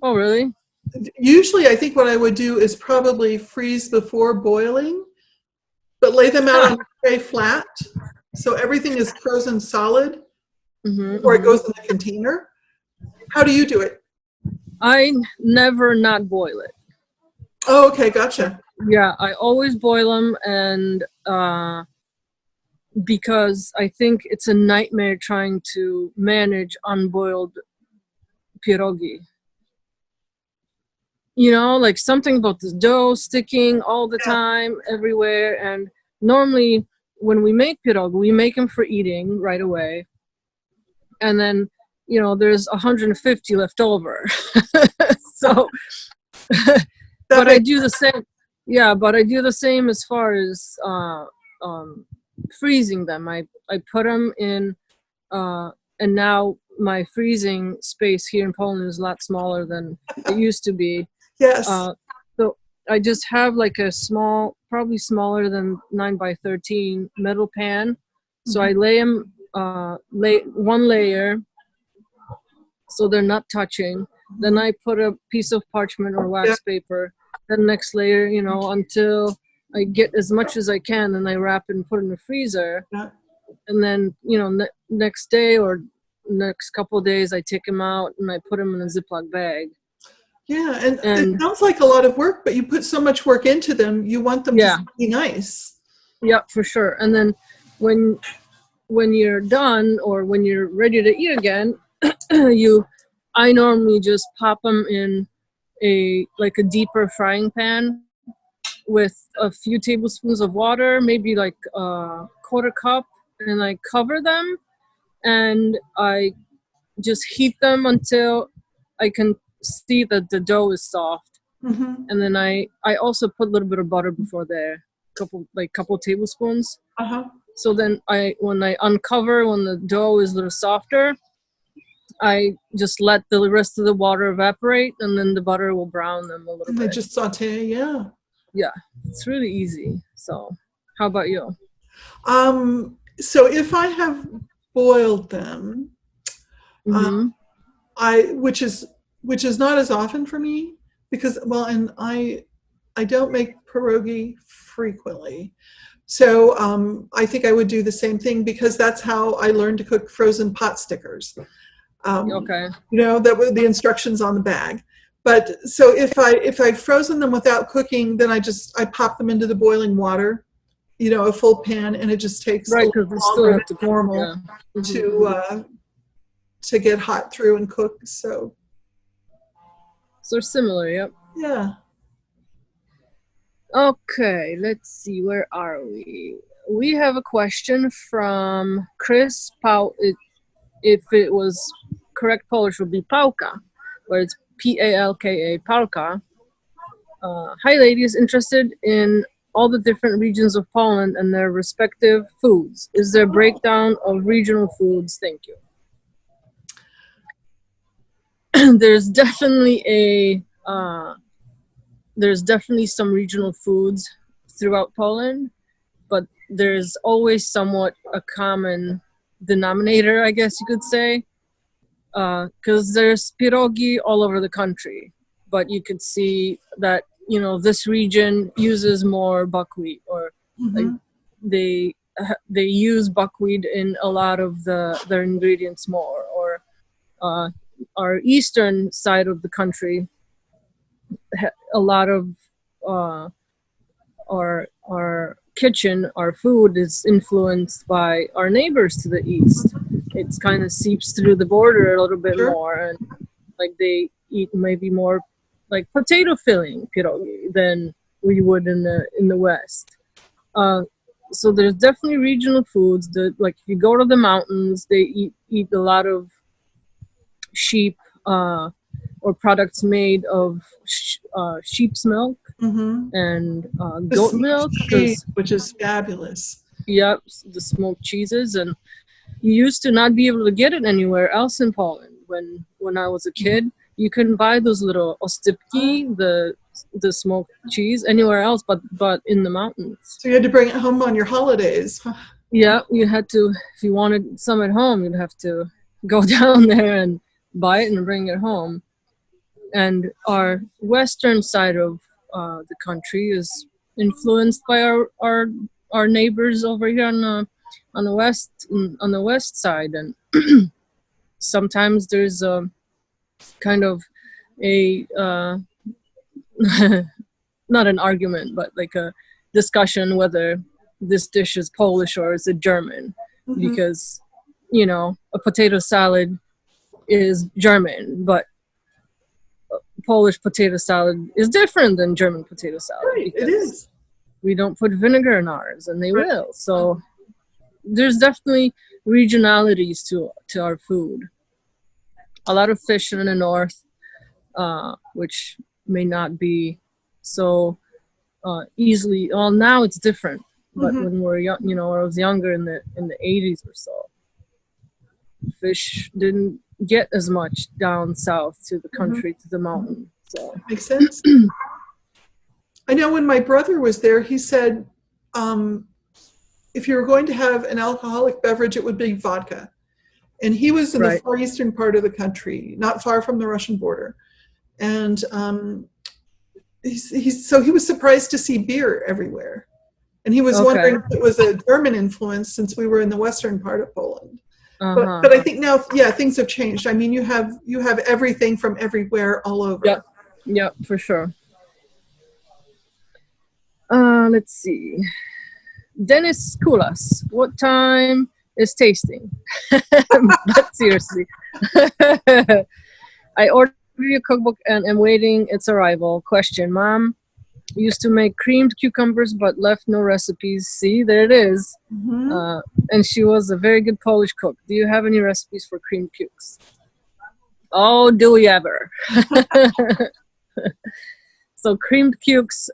Oh, really? Usually, I think what I would do is probably freeze before boiling, but lay them out Huh. on a tray flat so everything is frozen solid Mm-hmm, before it mm-hmm. goes in the container. How do you do it? I never not boil it. Oh, okay, gotcha. Yeah, I always boil them, and because I think it's a nightmare trying to manage unboiled pierogi. You know, like something about the dough sticking all the Yeah, time, everywhere. And normally, when we make pierogi, we make them for eating right away, and then there's 150 left over. So, that but I makes do the same. Yeah, but I do the same as far as freezing them. I put them in, and now my freezing space here in Poland is a lot smaller than it used to be. yes. So I just have like a small, probably smaller than 9 by 13 metal pan. So I lay them, lay one layer, so they're not touching. Then I put a piece of parchment or Yeah, wax paper. Then next layer, until I get as much as I can, and I wrap it and put it in the freezer. yeah. And then, next day or next couple of days, I take them out and I put them in a Ziploc bag. Yeah, and it And sounds like a lot of work, but you put so much work into them, you want them yeah, to be nice. yeah, for sure. And then when you're done or when you're ready to eat again, I normally just pop them in a deeper frying pan with a few tablespoons of water, maybe like a quarter cup, and I cover them, and I just heat them until I can see that the dough is soft. Mm-hmm. And then I also put a little bit of butter before there, couple tablespoons. Uh-huh. So then when I uncover, when the dough is a little softer, I just let the rest of the water evaporate, and then the butter will brown them a little And they bit. just saute, yeah. Yeah, it's really easy. So how about you? So if I have boiled them, Mm-hmm. which is not as often for me because and I don't make pierogi frequently. So I think I would do the same thing because that's how I learned to cook frozen pot stickers. Okay. That were the instructions on the bag. But so if I've frozen them without cooking, then I pop them into the boiling water, a full pan, and it just takes a Right, little because they still longer have than to. normal Yeah. to get hot through and cook. So So similar. Yep. yeah. Okay, let's see. Where are we? We have a question from Chris Pau. If it was correct Polish, would be Pałka, but it's Palka, Pałka. Hi, ladies. Interested in all the different regions of Poland and their respective foods. Is there a breakdown of regional foods? Thank you. There's definitely some regional foods throughout Poland, but there's always somewhat a common denominator, I guess you could say, because there's pierogi all over the country, but you could see that this region uses more buckwheat, or like they use buckwheat in a lot of their ingredients more, or our eastern side of the country, a lot of our kitchen, our food is influenced by our neighbors to the east. It's kind of seeps through the border a little bit more, and like they eat maybe more like potato filling pierogi than we would in the west. So there's definitely regional foods that, like, if you go to the mountains, they eat a lot of sheep or products made of sheep's milk and goat milk, which is fabulous. Yep, the smoked cheeses, and you used to not be able to get it anywhere else in Poland. When I was a kid, you couldn't buy those little ostypki, the smoked cheese, anywhere else but in the mountains. So you had to bring it home on your holidays. Yeah, you had to. If you wanted some at home, you'd have to go down there and buy it and bring it home. And our western side of the country is influenced by our neighbors over here on the west side, and sometimes there's a kind of a not an argument, but like a discussion whether this dish is Polish or is it German, because a potato salad is German, but Polish potato salad is different than German potato salad. Right, it is. We don't put vinegar in ours, and they will. So there's definitely regionalities to our food. A lot of fish in the north, which may not be so easily. Well, now it's different, but when we're young, when I was younger in the 80s or so, fish didn't get as much down south to the country, to the mountain. So makes sense. I know when my brother was there, he said, if you were going to have an alcoholic beverage, it would be vodka. And he was in the far eastern part of the country, not far from the Russian border. And so he was surprised to see beer everywhere. And he was wondering if it was a German influence, since we were in the western part of Poland. But I think now, things have changed. I mean, you have everything from everywhere all over. Yep, for sure. Let's see. Dennis Kulas, what time is tasting? But seriously. I ordered your cookbook and am waiting its arrival. Question, Mom used to make creamed cucumbers but left no recipes. See, there it is. And she was a very good Polish cook. Do you have any recipes for creamed cukes? Oh, do we ever? So creamed cukes,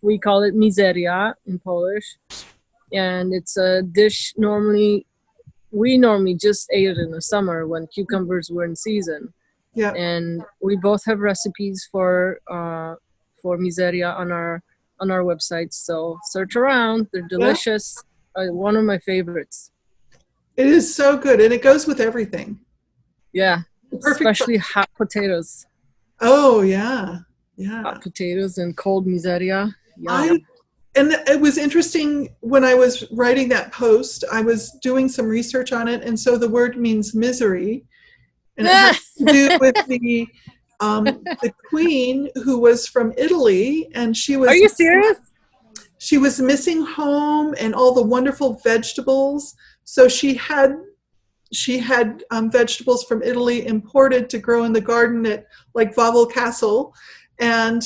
we call it mizeria in Polish. And it's a dish we normally just ate it in the summer when cucumbers were in season. Yeah. And we both have recipes for mizeria on our website. So search around. They're delicious. One of my favorites. It is so good, and it goes with everything. Yeah, especially hot potatoes. Oh yeah. Hot potatoes and cold mizeria. And it was interesting when I was writing that post. I was doing some research on it, and so the word means misery, and it has to do with the queen who was from Italy, and Are you serious? she was missing home and all the wonderful vegetables. So she had vegetables from Italy imported to grow in the garden at like Wawel Castle, and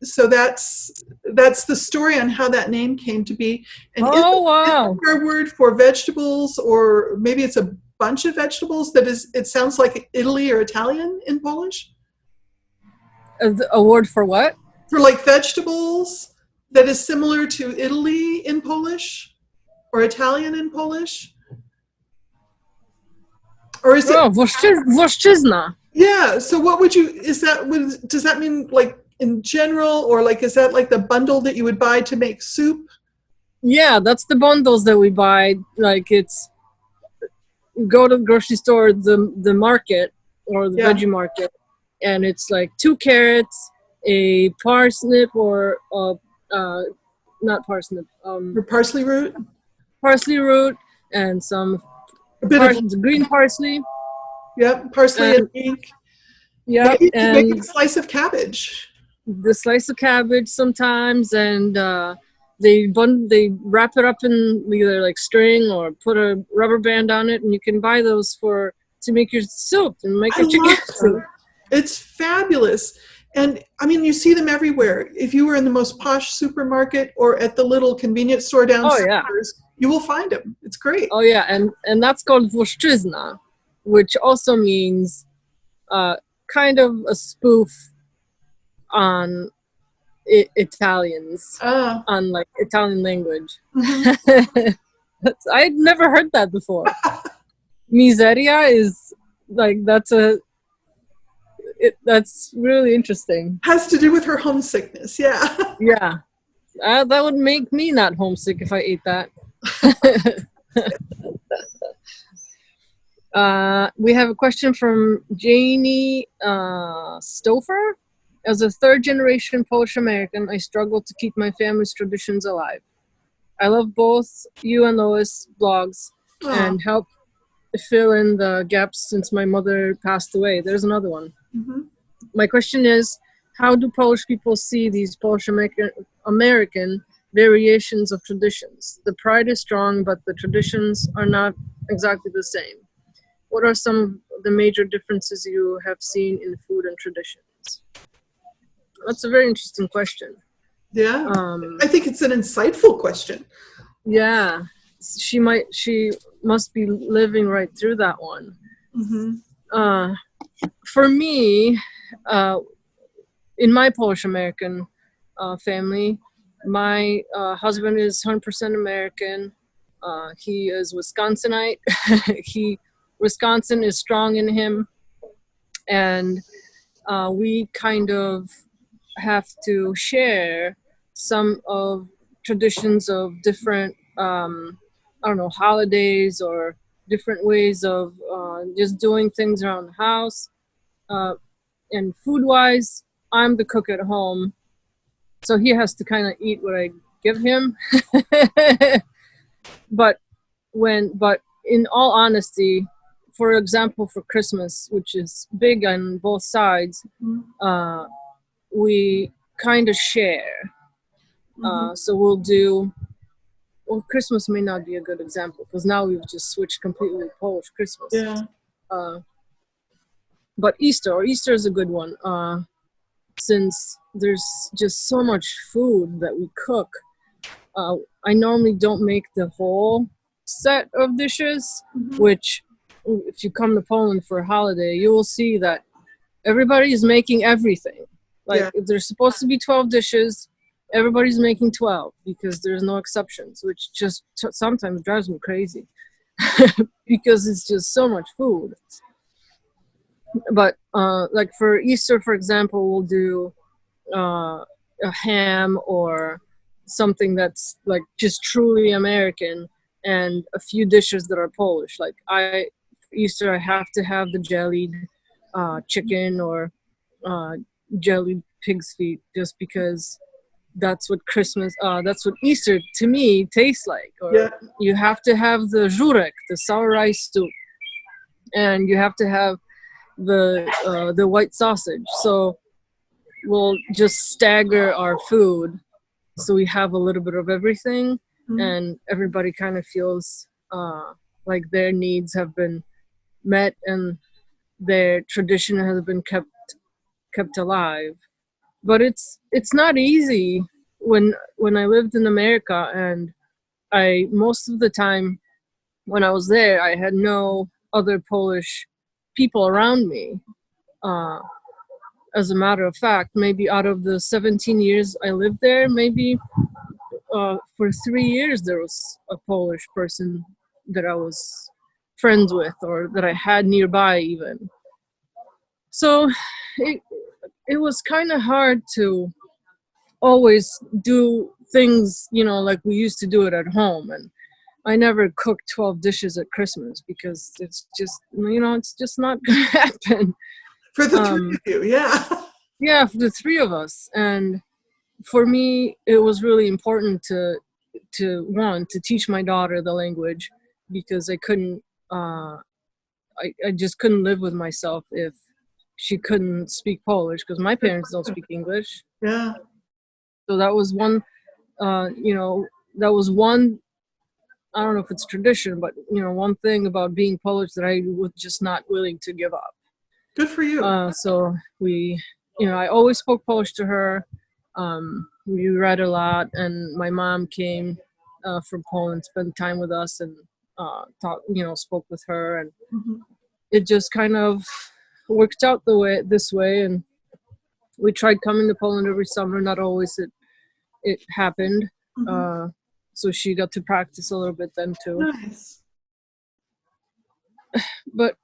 so that's the story on how that name came to be. And wow! Is our word for vegetables, or maybe it's a bunch of vegetables that is? It sounds like Italy or Italian in Polish. A word for what? For like vegetables that is similar to Italy in Polish or Italian in Polish. Or is it? Oh, Włoszczyzna. Yeah. So what would you? Does that mean like in general, or like is that like the bundle that you would buy to make soup? Yeah, that's the bundles that we buy. Like it's go to the grocery store, the market or the veggie market, and it's like 2 carrots, a parsnip or not parsnip, Or parsley root. Parsley root and some. A bit of green parsley. Yep, parsley and pink. Yep, and maybe a slice of cabbage. The slice of cabbage sometimes, and they wrap it up in either like string or put a rubber band on it, and you can buy those to make your soup and make a chicken soup. It's fabulous. And I mean, you see them everywhere. If you were in the most posh supermarket or at the little convenience store downstairs, you will find them. It's great. Oh yeah, and that's called Włoszczyzna, which also means kind of a spoof on Italians, on like Italian language. Mm-hmm. I'd never heard that before. Miseria is like that's really interesting. Has to do with her homesickness, yeah. Yeah, that would make me not homesick if I ate that. We have a question from Janie Stouffer. As a 3rd-generation Polish American, I struggle to keep my family's traditions alive. I love both you and Lois blogs and help fill in the gaps since my mother passed away. There's another one. Mm-hmm. My question is, how do Polish people see these Polish American variations of traditions? The pride is strong, but the traditions are not exactly the same. What are some of the major differences you have seen in food and traditions? That's a very interesting question. Yeah, I think it's an insightful question. Yeah, she must be living right through that one. Mm-hmm. For me, in my Polish American family, my husband is 100% American. He is Wisconsinite. Wisconsin is strong in him, and we kind of have to share some of traditions of different holidays or different ways of just doing things around the house. And food-wise, I'm the cook at home, so he has to kind of eat what I give him. But in all honesty, for example, for Christmas, which is big on both sides, we kind of share. So we'll do. Well, Christmas may not be a good example because now we've just switched completely to Polish Christmas. Yeah. But Easter is a good one. Since there's just so much food that we cook, I normally don't make the whole set of dishes, which if you come to Poland for a holiday, you will see that everybody is making everything. Like if there's supposed to be 12 dishes, everybody's making 12 because there's no exceptions, which just sometimes drives me crazy because it's just so much food. But like for Easter, for example, we'll do a ham or something that's like just truly American and a few dishes that are Polish. Like for Easter, I have to have the jellied chicken or jellied pig's feet just because that's what that's what Easter to me tastes like. Or you have to have the żurek, the sour rice soup, and you have to have the white sausage. So we'll just stagger our food so we have a little bit of everything, and everybody kind of feels like their needs have been met and their tradition has been kept alive. But it's not easy. When I lived in America, and I most of the time when I was there, I had no other Polish people around me. As a matter of fact, maybe out of the 17 years I lived there, maybe for 3 years there was a Polish person that I was friends with or that I had nearby even. So it was kind of hard to always do things, like we used to do it at home. And I never cooked 12 dishes at Christmas because it's just, it's just not going to happen. For the three of you, yeah. Yeah, for the three of us. And for me, it was really important to teach my daughter the language, because I couldn't, I just couldn't live with myself if she couldn't speak Polish, because my parents don't speak English. Yeah. So that was one, that was one, I don't know if it's tradition, but, one thing about being Polish that I was just not willing to give up. Good for you. So I always spoke Polish to her. We read a lot, and my mom came from Poland, spent time with us, and spoke with her, and it just kind of worked out this way. And we tried coming to Poland every summer. Not always it happened. So she got to practice a little bit then too. Nice. But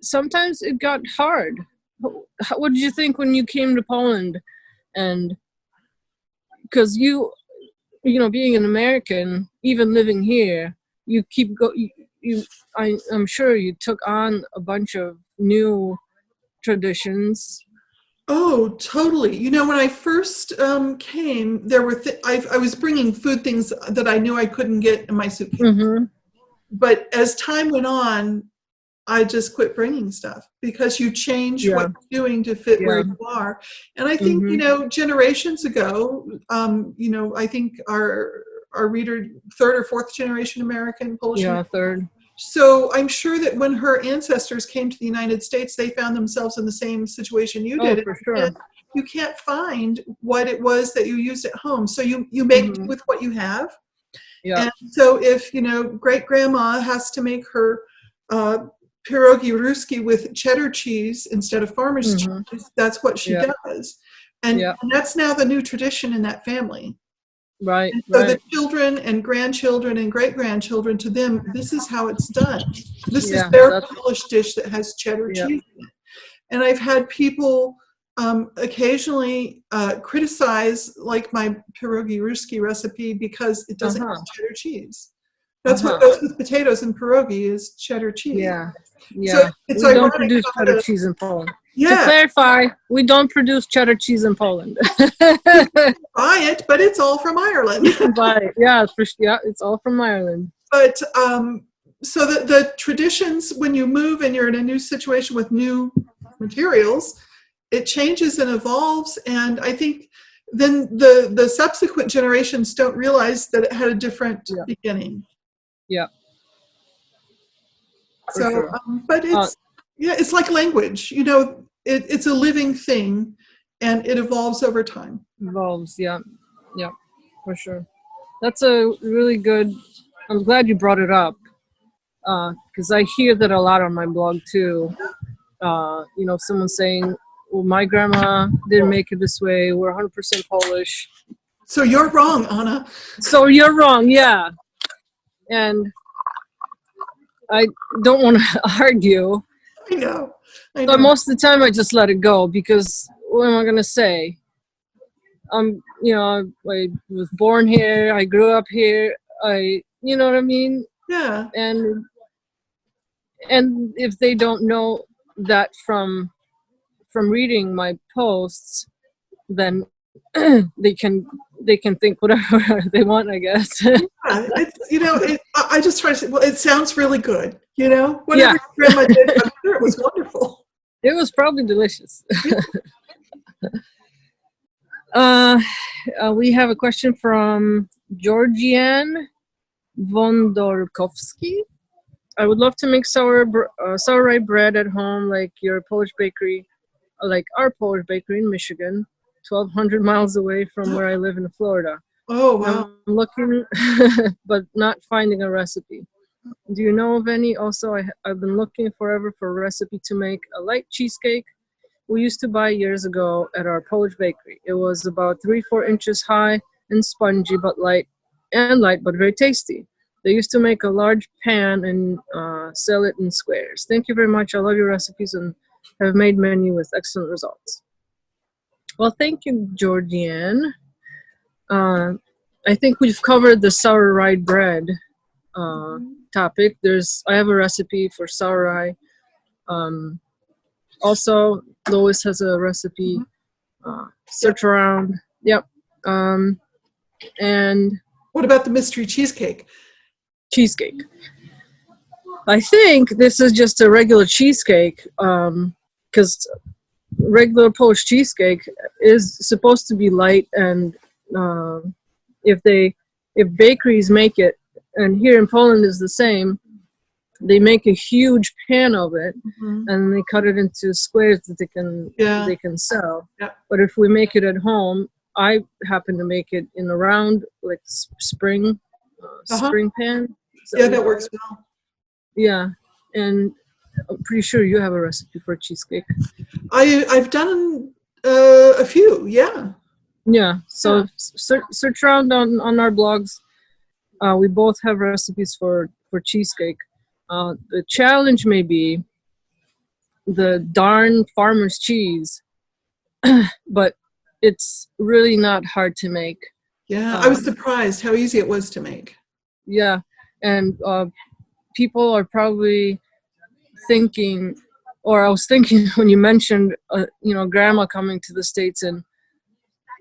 sometimes it got hard. What did you think when you came to Poland? And because being an American, even living here, you keep I'm sure you took on a bunch of new traditions. Oh, totally. When I first came, there were I was bringing food things that I knew I couldn't get in my suitcase. But as time went on, I just quit bringing stuff, because you change what you're doing to fit where you are. And I think, generations ago, I think our reader, third or fourth generation American, Polish. Yeah, third. So I'm sure that when her ancestors came to the United States, they found themselves in the same situation you did. Oh, for sure. You can't find what it was that you used at home. So you make do with what you have. Yeah. And so if, great grandma has to make her pierogi ruski with cheddar cheese instead of farmer's cheese, that's what she does. And that's now the new tradition in that family. Right. And so the children and grandchildren and great-grandchildren, to them, this is how it's done. This is their Polish dish that has cheddar cheese in it. And I've had people occasionally criticize, like, my pierogi ruski recipe because it doesn't have cheddar cheese. That's what goes with potatoes and pierogi is cheddar cheese. Yeah. So it's we don't produce cheddar cheese in Poland. Yeah. To clarify, we don't produce cheddar cheese in Poland. Buy it, but it's all from Ireland. It's all from Ireland. But so the traditions, when you move and you're in a new situation with new materials, it changes and evolves. And I think then the subsequent generations don't realize that it had a different beginning. Yeah. So, but it's like language, it's a living thing, and it evolves over time. Yeah, for sure. That's a really good, I'm glad you brought it up, because I hear that a lot on my blog too. Someone saying, well, my grandma didn't make it this way, we're 100% Polish. So you're wrong, Anna. So you're wrong, yeah. And I don't want to argue. I know. But most of the time I just let it go, because what am I going to say? I was born here. I grew up here. You know what I mean? Yeah. And if they don't know that from reading my posts, then they can think whatever they want, I guess. I I just try to say, well, it sounds really good. You know, Yeah. whatever your grandma did, I'm sure it was wonderful. It was probably delicious. We have a question from Georgianne Vondorkovsky. I would love to make sour rye bread at home, like your Polish bakery, like our Polish bakery in Michigan, 1,200 miles away from where I live in Florida. Oh, wow. I'm looking, but not finding a recipe. Do you know of any? Also, I've been looking forever for a recipe to make a light cheesecake we used to buy years ago at our Polish bakery. It was about 3-4 inches high and spongy, but light, but very tasty. They used to make a large pan and sell it in squares. Thank you very much. I love your recipes and have made many with excellent results. Well, thank you, Georgianne. I think we've covered the sour rye bread topic. I have a recipe for sour rye. Also, Lois has a recipe. Search around. Yep. And what about the mystery cheesecake? Cheesecake. I think this is just a regular cheesecake, because regular Polish cheesecake is supposed to be light, and if bakeries make it, and here in Poland is the same, they make a huge pan of it, and they cut it into squares that they can sell. Yeah. But if we make it at home, I happen to make it in a round, like spring pan. Yeah, that works well. Yeah, and I'm pretty sure you have a recipe for cheesecake. I've done a few, yeah. Yeah, so search around on our blogs. We both have recipes for cheesecake. The challenge may be the darn farmer's cheese, but it's really not hard to make. Yeah, I was surprised how easy it was to make. Yeah, and people are probably thinking, or I was thinking when you mentioned, grandma coming to the States in,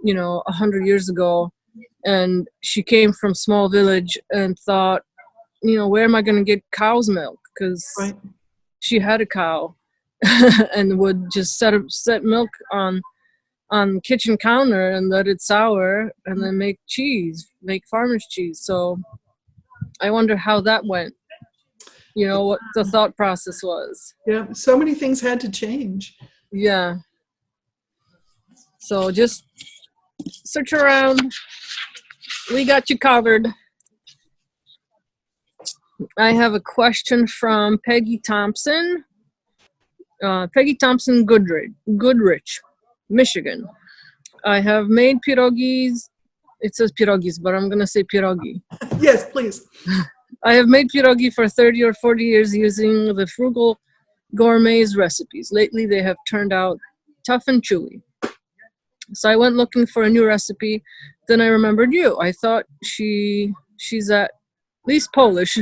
100 years ago, and she came from small village and thought, where am I going to get cow's milk? Because she had a cow and would just set milk on the kitchen counter and let it sour and then make farmer's cheese. So I wonder how that went. What the thought process was. Yeah, so many things had to change. Yeah. So just search around. We got you covered. I have a question from Peggy Thompson. Peggy Thompson Goodrich, Michigan. I have made pierogis. It says pierogis, but I'm going to say pierogi. Yes, please. I have made pierogi for 30 or 40 years using the Frugal Gourmet's recipes. Lately, they have turned out tough and chewy. So I went looking for a new recipe. Then I remembered you. I thought she's at least Polish.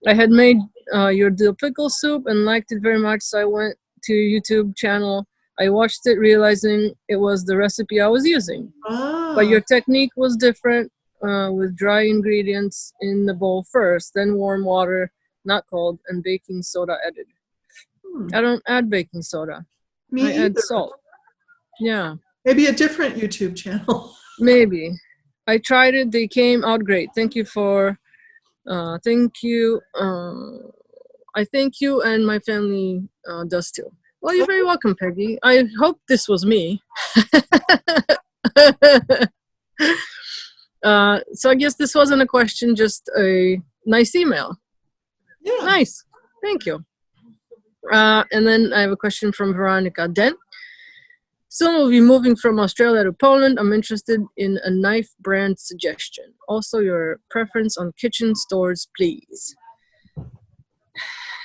I had made your dill pickle soup and liked it very much, so I went to your YouTube channel. I watched it, realizing it was the recipe I was using. But your technique was different, with dry ingredients in the bowl first, then warm water, not cold, and baking soda added. I don't add baking soda. I add salt. Yeah. Maybe a different YouTube channel. Maybe. I tried it. They came out great. Thank you thank you. I thank you, and my family does too. Well, you're very welcome, Peggy. I hope this was me. So I guess this wasn't a question, just a nice email. Yeah. Nice. Thank you. And then I have a question from Veronica Dent. Soon we'll be moving from Australia to Poland. I'm interested in a knife brand suggestion. Also, your preference on kitchen stores, please.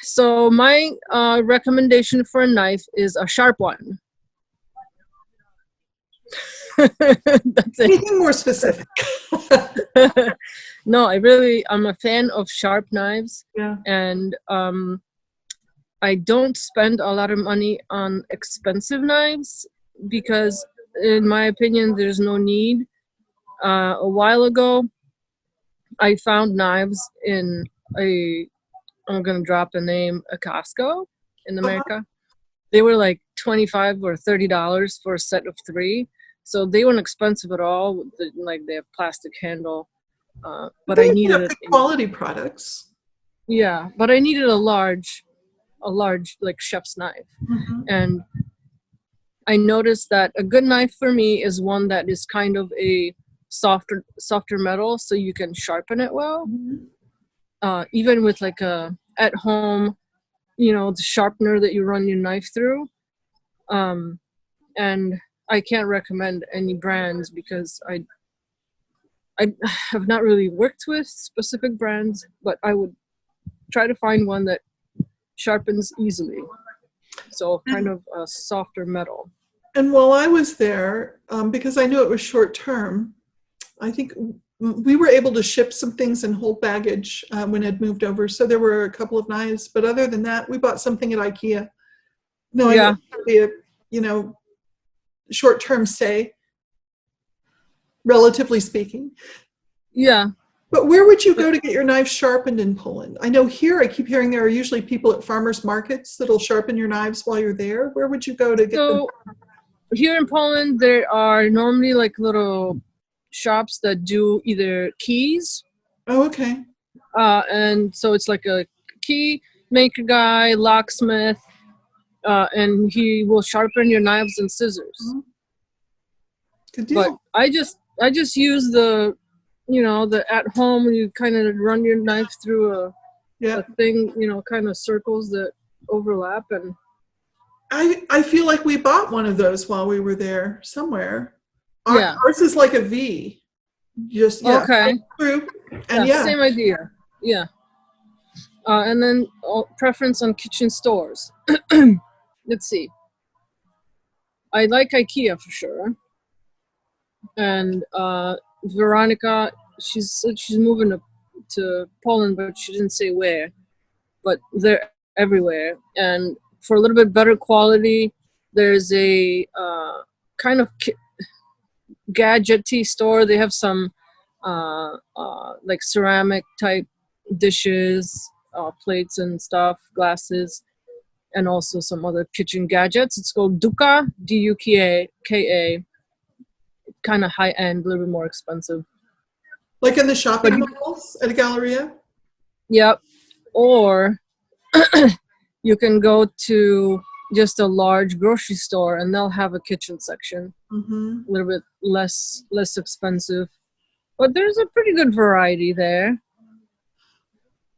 So my recommendation for a knife is a sharp one. That's it. Anything more specific? No, I'm a fan of sharp knives. Yeah. And I don't spend a lot of money on expensive knives because, in my opinion, there's no need. A while ago, I found knives in I'm gonna drop a name, a Costco in America. They were like $25 or $30 for a set of 3. So they weren't expensive at all. Like they have plastic handle. But I They needed have it. good quality products. Yeah, but I needed a large like chef's knife. Mm-hmm. And I noticed that a good knife for me is one that is kind of a softer metal, so you can sharpen it well. Even with like a at home, the sharpener that you run your knife through. And I can't recommend any brands because I have not really worked with specific brands, but I would try to find one that sharpens easily. So kind of a softer metal. And while I was there, because I knew it was short term, I think we were able to ship some things and hold baggage when it moved over. So there were a couple of knives, but other than that, we bought something at IKEA. No, Yeah. it would be a short-term stay, relatively speaking. Yeah. But where would you go to get your knives sharpened in Poland? I know here I keep hearing there are usually people at farmers markets that'll sharpen your knives while you're there. Where would you go to get them? Here in Poland, there are normally like little shops that do either keys. Oh, okay. And so it's like a key maker guy, locksmith, and he will sharpen your knives and scissors. Mm-hmm. Good deal. But I just use the at home, you kind of run your knife through a thing, kind of circles that overlap. And I feel like we bought one of those while we were there somewhere. Ours is like a V. Just okay. Through, and same idea. Yeah. And then preference on kitchen stores. Let's see. I like IKEA for sure. And Veronica, she said she's moving to Poland, but she didn't say where. But they're everywhere. And for a little bit better quality, there's a kind of gadgety store. They have some like ceramic type dishes, plates and stuff, glasses, and also some other kitchen gadgets. It's called Duka, Duka, kind of high end, a little bit more expensive. Like in the shopping malls at a Galleria? Yep. Or you can go to just a large grocery store and they'll have a kitchen section. Mm-hmm. A little bit less expensive. But there's a pretty good variety there.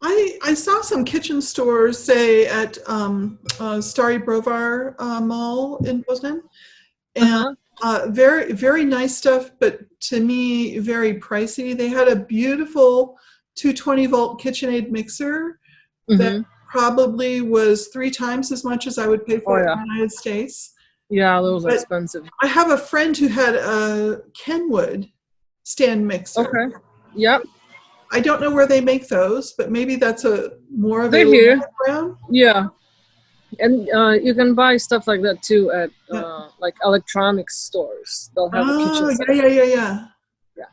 I saw some kitchen stores, say at Stary Brovar Mall in Poznan, and very, very nice stuff, but to me, very pricey. They had a beautiful 220-volt KitchenAid mixer that probably was 3 times as much as I would pay for it in the United States. Yeah, those are expensive. I have a friend who had a Kenwood stand mixer. Okay. Yep. I don't know where they make those, but maybe that's more of They're here. Around. Yeah. And you can buy stuff like that too at like electronics stores. They'll have a kitchen section. Yeah.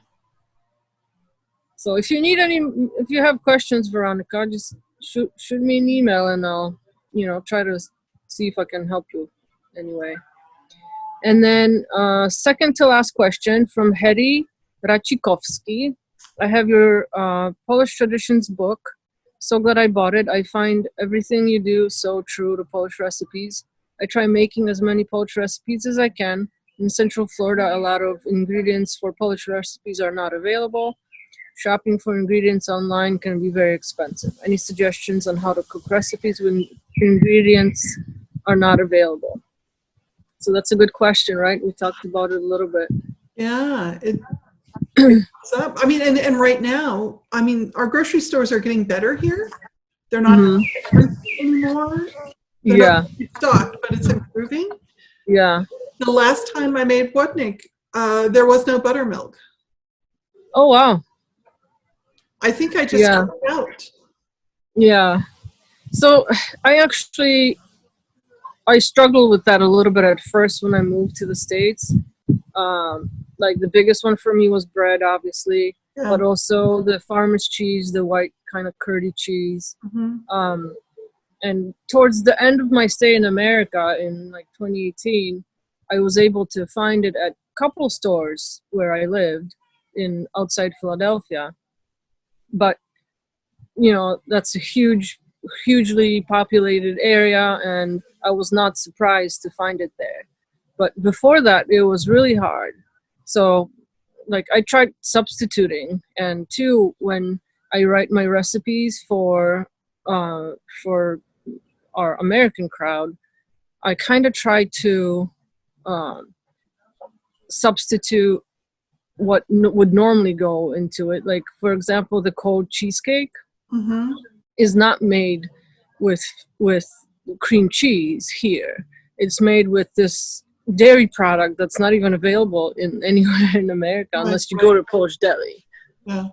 So if you have questions, Veronica, just shoot me an email and I'll try to see if I can help you anyway. And then second to last question from Hedy Racikowski. I have your Polish Traditions book. So glad I bought it. I find everything you do so true to Polish recipes. I try making as many Polish recipes as I can. In Central Florida, a lot of ingredients for Polish recipes are not available. Shopping for ingredients online can be very expensive. Any suggestions on how to cook recipes when ingredients are not available? So that's a good question, right? We talked about it a little bit. Yeah. Up. I mean, and right now, I mean, our grocery stores are getting better here. They're not anymore. They're not stocked, but it's improving. Yeah. The last time I made Wodnik, there was no buttermilk. Oh, wow. I think I just cut it out. Yeah. So I struggled with that a little bit at first when I moved to the States. Like the biggest one for me was bread, obviously. Yeah. but also the farmer's cheese, the white kind of curdy cheese. And towards the end of my stay in America in like 2018, I was able to find it at a couple stores where I lived in outside Philadelphia. But, you know, that's a hugely populated area, and I was not surprised to find it there. But before that, it was really hard. So, like, I tried substituting, and two, when I write my recipes for our American crowd, I kind of try to substitute what would normally go into it. Like, for example, the cold cheesecake is not made with cream cheese here. It's made with this dairy product that's not even available in anywhere in America unless you go to Polish Deli. Yeah.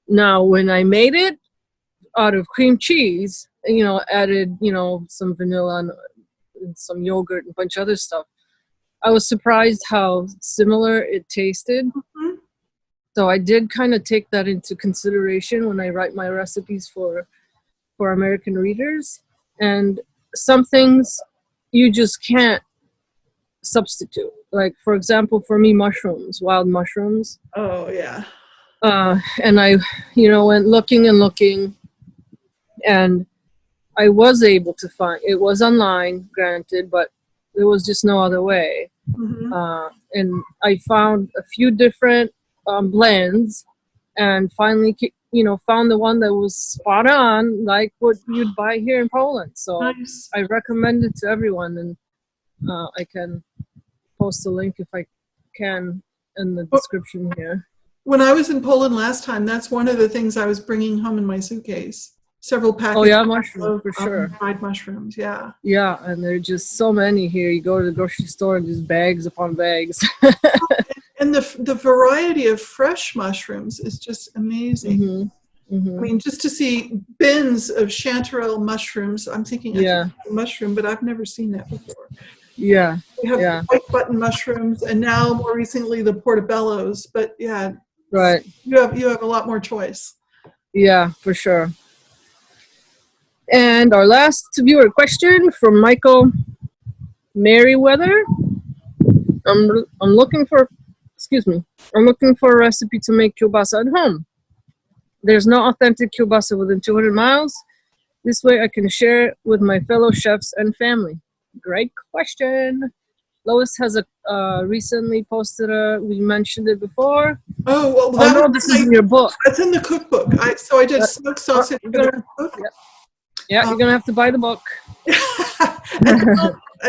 Now, when I made it out of cream cheese, you know, added, you know, some vanilla and some yogurt and a bunch of other stuff, I was surprised how similar it tasted. So I did kind of take that into consideration when I write my recipes for American readers. And some things you just can't substitute. Like, for example, for me, mushrooms, wild mushrooms. Oh, yeah. And I, you know, went looking and looking, and I was able to find, it was online, granted, but there was just no other way. And I found a few different blends, and finally, you know, found the one that was spot on, like what you'd buy here in Poland. So Nice. I recommend it to everyone, and I can post a link if I can in the description here. When I was in Poland last time, that's one of the things I was bringing home in my suitcase. Several packages. Oh yeah, mushrooms for sure. Fried mushrooms, yeah. Yeah, and there are just so many here. You go to the grocery store and just bags upon bags. And the variety of fresh mushrooms is just amazing. I mean, just to see bins of chanterelle mushrooms, I'm thinking it's a mushroom, but I've never seen that before. Yeah. We have white button mushrooms, and now more recently the portobellos. But yeah, right. You have a lot more choice. Yeah, for sure. And our last viewer question from Michael Merriweather. I'm looking for a recipe to make kielbasa at home. There's no authentic kielbasa within 200 miles. This way I can share it with my fellow chefs and family. Great question. Lois has recently posted we mentioned it before. Oh, well, no, this is in your book. That's in the cookbook. So I did smoked sausage for the cookbook. Yeah, you're going to have to buy the book.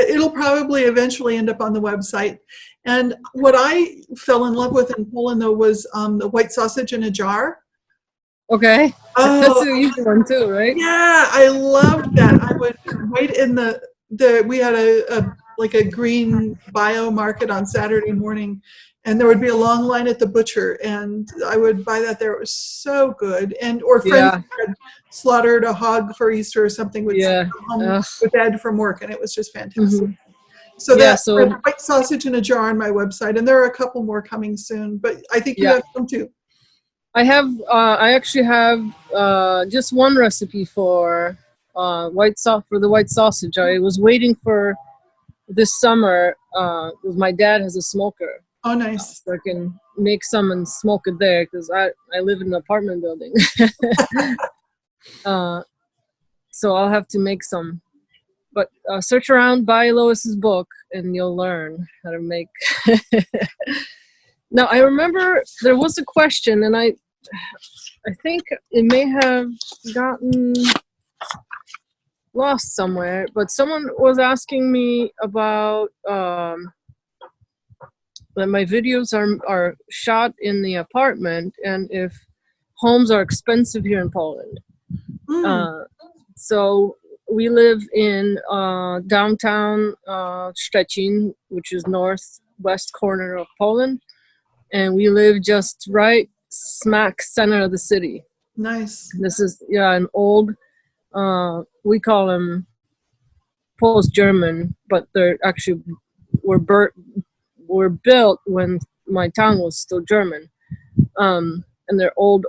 It'll probably eventually end up on the website. And what I fell in love with in Poland, though, was the white sausage in a jar. Okay. That's an easy one, too, right? Yeah, I loved that. I would wait in we had a green bio market on Saturday morning, and there would be a long line at the butcher, and I would buy that there. It was so good. Or friends had slaughtered a hog for Easter or something, would come home with Ed from work, and it was just fantastic. So that's white sausage in a jar on my website, and there are a couple more coming soon, but I think you have some too. I actually have just one recipe for the white sausage. I was waiting for this summer because my dad has a smoker. Oh, nice. So I can make some and smoke it there because I live in an apartment building. So I'll have to make some. But search around, buy Lois's book, and you'll learn how to make. Now, I remember there was a question, and I think it may have gotten lost somewhere, but someone was asking me about that my videos are shot in the apartment, and if homes are expensive here in Poland. So we live in downtown Szczecin, which is northwest corner of Poland, and we live just right smack center of the city. Nice. This is an old, we call them post-German, but they're actually were built when my town was still German. And they're old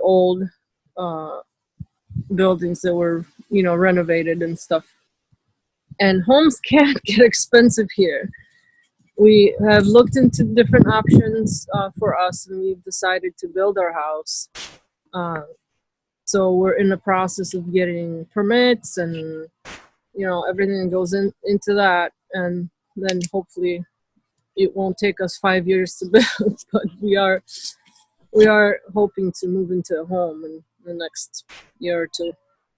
buildings that were, renovated and stuff. And homes can get expensive here. We have looked into different options for us, and we've decided to build our house. So we're in the process of getting permits and everything that goes into that, and then hopefully it won't take us 5 years to build. But we are hoping to move into a home in the next year or two.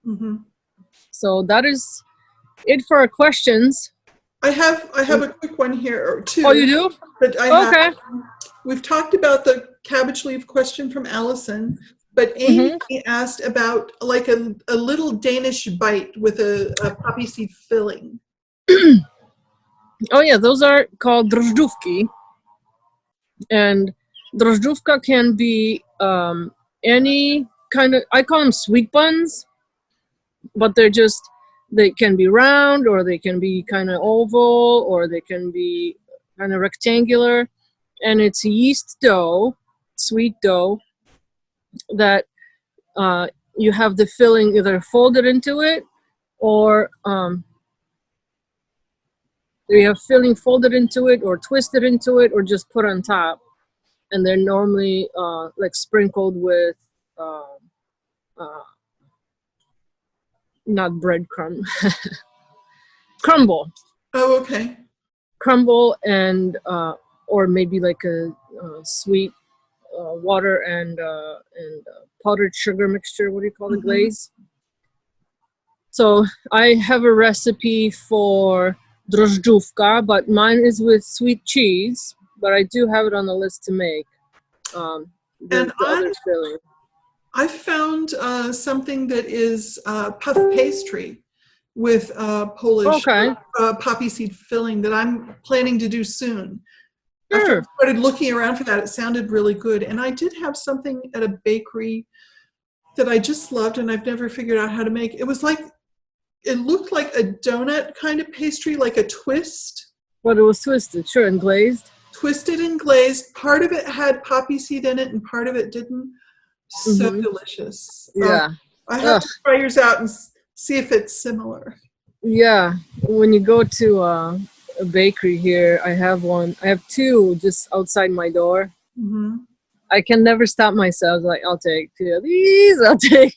Mm-hmm. So that is it for our questions. I have a quick one here, or two. Oh, you do? But Okay. We've talked about the cabbage leaf question from Allison, but Amy asked about like a little Danish bite with a poppy seed filling. Oh yeah, those are called drożdżówki. And drożdżówka can be any kind of, I call them sweet buns, but they can be round, or they can be kind of oval, or they can be kind of rectangular. And it's yeast dough, sweet dough, that you have the filling either folded into it, or you have filling folded into it, or twisted into it, or just put on top. And they're normally like sprinkled with not breadcrumb, crumble. Oh, okay. Crumble and or maybe like a sweet water and powdered sugar mixture. What do you call the glaze? So I have a recipe for drożdżówka, but mine is with sweet cheese. But I do have it on the list to make. The other filling. I found something that is puff pastry with Polish poppy seed filling that I'm planning to do soon. Sure. After I started looking around for that, it sounded really good. And I did have something at a bakery that I just loved, and I've never figured out how to make. It looked like a donut kind of pastry, like a twist. But it was twisted, sure, and glazed. Twisted and glazed. Part of it had poppy seed in it, and part of it didn't. So delicious. Yeah. I have to try yours out and see if it's similar. Yeah. When you go to a bakery here, I have one. I have two just outside my door. I can never stop myself. Like, I'll take 2 of these. I'll take,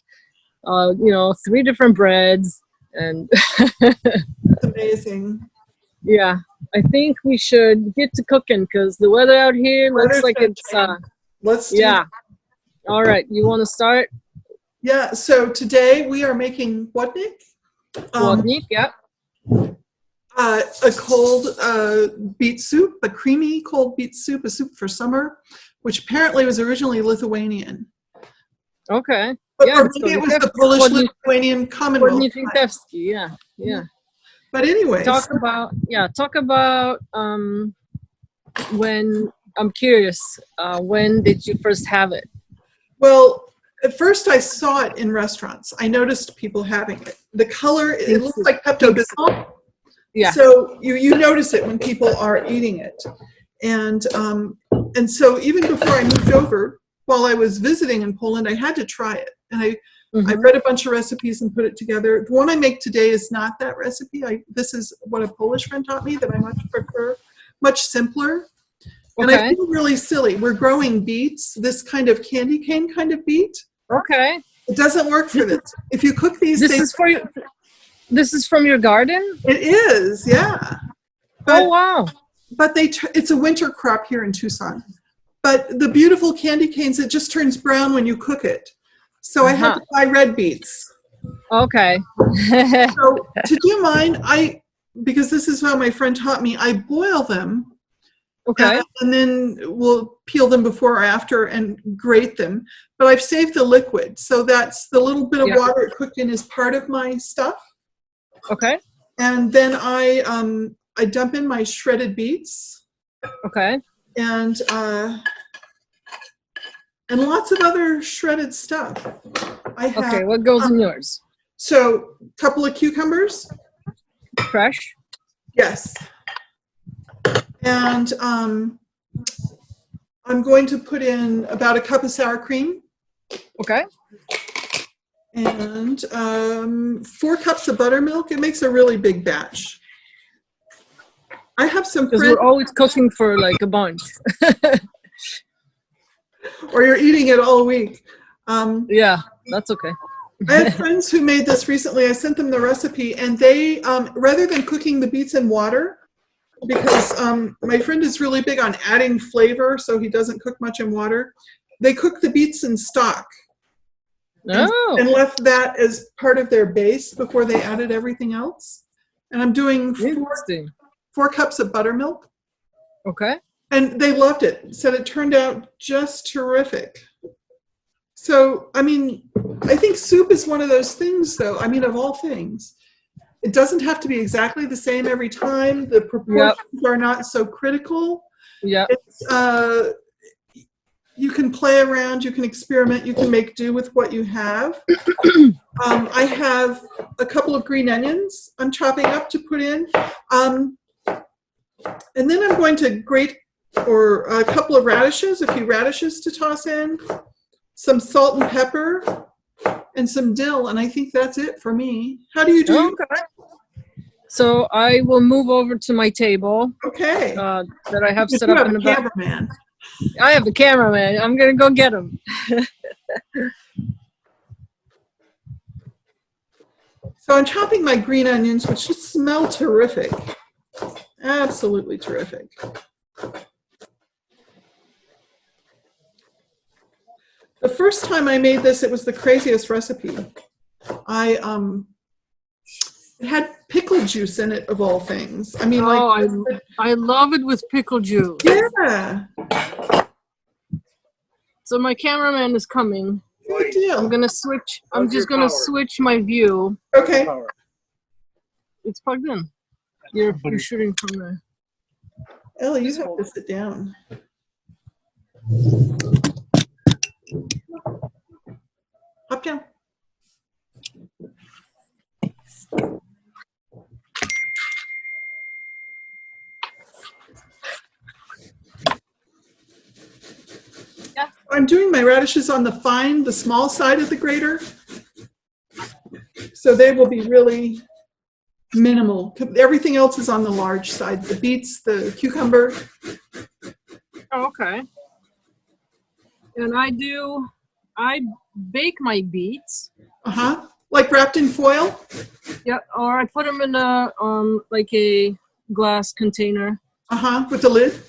3 different breads. And That's amazing. Yeah. I think we should get to cooking because the weather out here looks like it's... Let's do it. All right. You want to start? Yeah. So today we are making wodnik. Wodnik, yeah. A cold beet soup, a creamy cold beet soup, a soup for summer, which apparently was originally Lithuanian. Okay. But maybe it was the Polish-Lithuanian Commonwealth. Yeah. But anyway. Talk about when, I'm curious, when did you first have it? Well, at first I saw it in restaurants. I noticed people having it. The color, it looks like Pepto-Bismol. Yeah. So you notice it when people are eating it. And so even before I moved over, while I was visiting in Poland, I had to try it. And I read a bunch of recipes and put it together. The one I make today is not that recipe. This is what a Polish friend taught me that I much prefer, much simpler. And I feel really silly. We're growing beets, this kind of candy cane kind of beet. Okay. It doesn't work for this. If you cook these, this is from your garden? It is, yeah. But, oh wow! But it's a winter crop here in Tucson. But the beautiful candy canes, it just turns brown when you cook it. So I had to buy red beets. Okay. So to do mine, because this is how my friend taught me, I boil them. Okay. And then we'll peel them before or after and grate them. But I've saved the liquid. So that's the little bit of water it cooked in is part of my stuff. Okay. And then I dump in my shredded beets. Okay. And lots of other shredded stuff. Okay, what goes in yours? So a couple of cucumbers. Fresh? Yes. And I'm going to put in about a cup of sour cream. Okay. And 4 cups of buttermilk. It makes a really big batch. I have some Because friends, we're always cooking for like a bunch. or you're eating it all week. Yeah, that's okay. I have friends who made this recently. I sent them the recipe, and they, rather than cooking the beets in water, because my friend is really big on adding flavor, so he doesn't cook much in water, they cook the beets in stock. And left that as part of their base before they added everything else. And I'm doing 4 cups of buttermilk. Okay. And they loved it. Said it turned out just terrific. So, I mean, I think soup is one of those things, though. I mean, of all things, it doesn't have to be exactly the same every time. The proportions are not so critical. Yeah. You can play around, you can experiment, you can make do with what you have. I have a couple of green onions I'm chopping up to put in. And then I'm going to grate, or a couple of radishes, a few radishes to toss in, some salt and pepper, and some dill. And I think that's it for me. How do you do? Okay. So I will move over to my table. Okay. That I have set up in the back. Cameraman. I have the cameraman. I'm going to go get him. So I'm chopping my green onions, which just smell terrific. Absolutely terrific. The first time I made this, it was the craziest recipe. It had pickle juice in it, of all things. I mean, I love it with pickle juice. Yeah. So my cameraman is coming. Good deal. I'm gonna switch. I'm just gonna switch my view. Okay. It's plugged in. You're shooting from there. Ellie, you have to sit down. Hop down. Yeah. I'm doing my radishes on the small side of the grater. So they will be really minimal. Everything else is on the large side. The beets, the cucumber. Oh, okay. And I bake my beets. Uh-huh. Like wrapped in foil? Yeah, or I put them in like a glass container. Uh-huh. With the lid?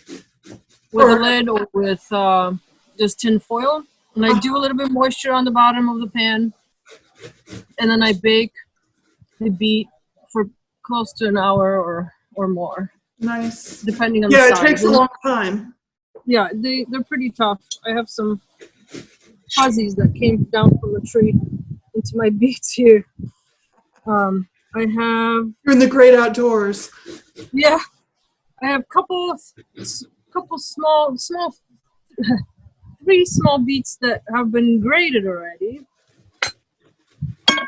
With a lid, or with just tin foil. And I do a little bit of moisture on the bottom of the pan. And then I bake the beet for close to an hour or more. Nice. Depending on the size. Yeah, it takes a long time. Yeah, they're pretty tough. I have some fuzzies that came down from the tree into my beets here. I have... You're in the great outdoors. Yeah. I have couple small 3 small beets that have been grated already.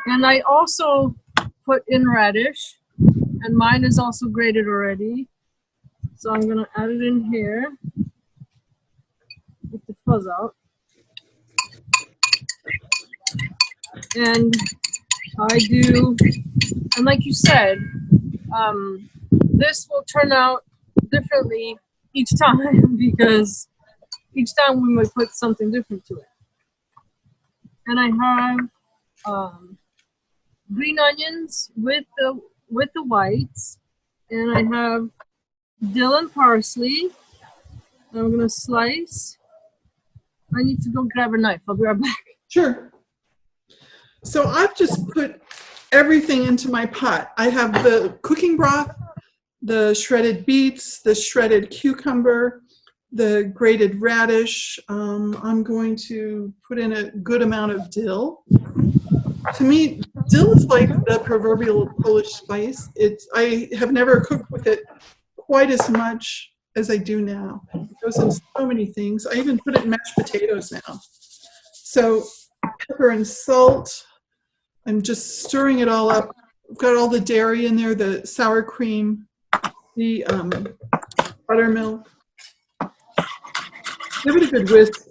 And I also put in radish, and mine is also grated already. So I'm gonna add it in here. Get the fuzz out. And and like you said, this will turn out differently each time, because each time we might put something different to it. And I have green onions with the whites, and I have dill and parsley. I'm gonna slice. I need to go grab a knife. I'll be right back. Sure. So I've just put everything into my pot. I have the cooking broth, the shredded beets, the shredded cucumber, the grated radish. I'm going to put in a good amount of dill. To me, dill is like the proverbial Polish spice. I have never cooked with it quite as much as I do now. It goes in so many things. I even put it in mashed potatoes now. So pepper and salt. I'm just stirring it all up. I've got all the dairy in there, the sour cream, the buttermilk. Give it a good whisk.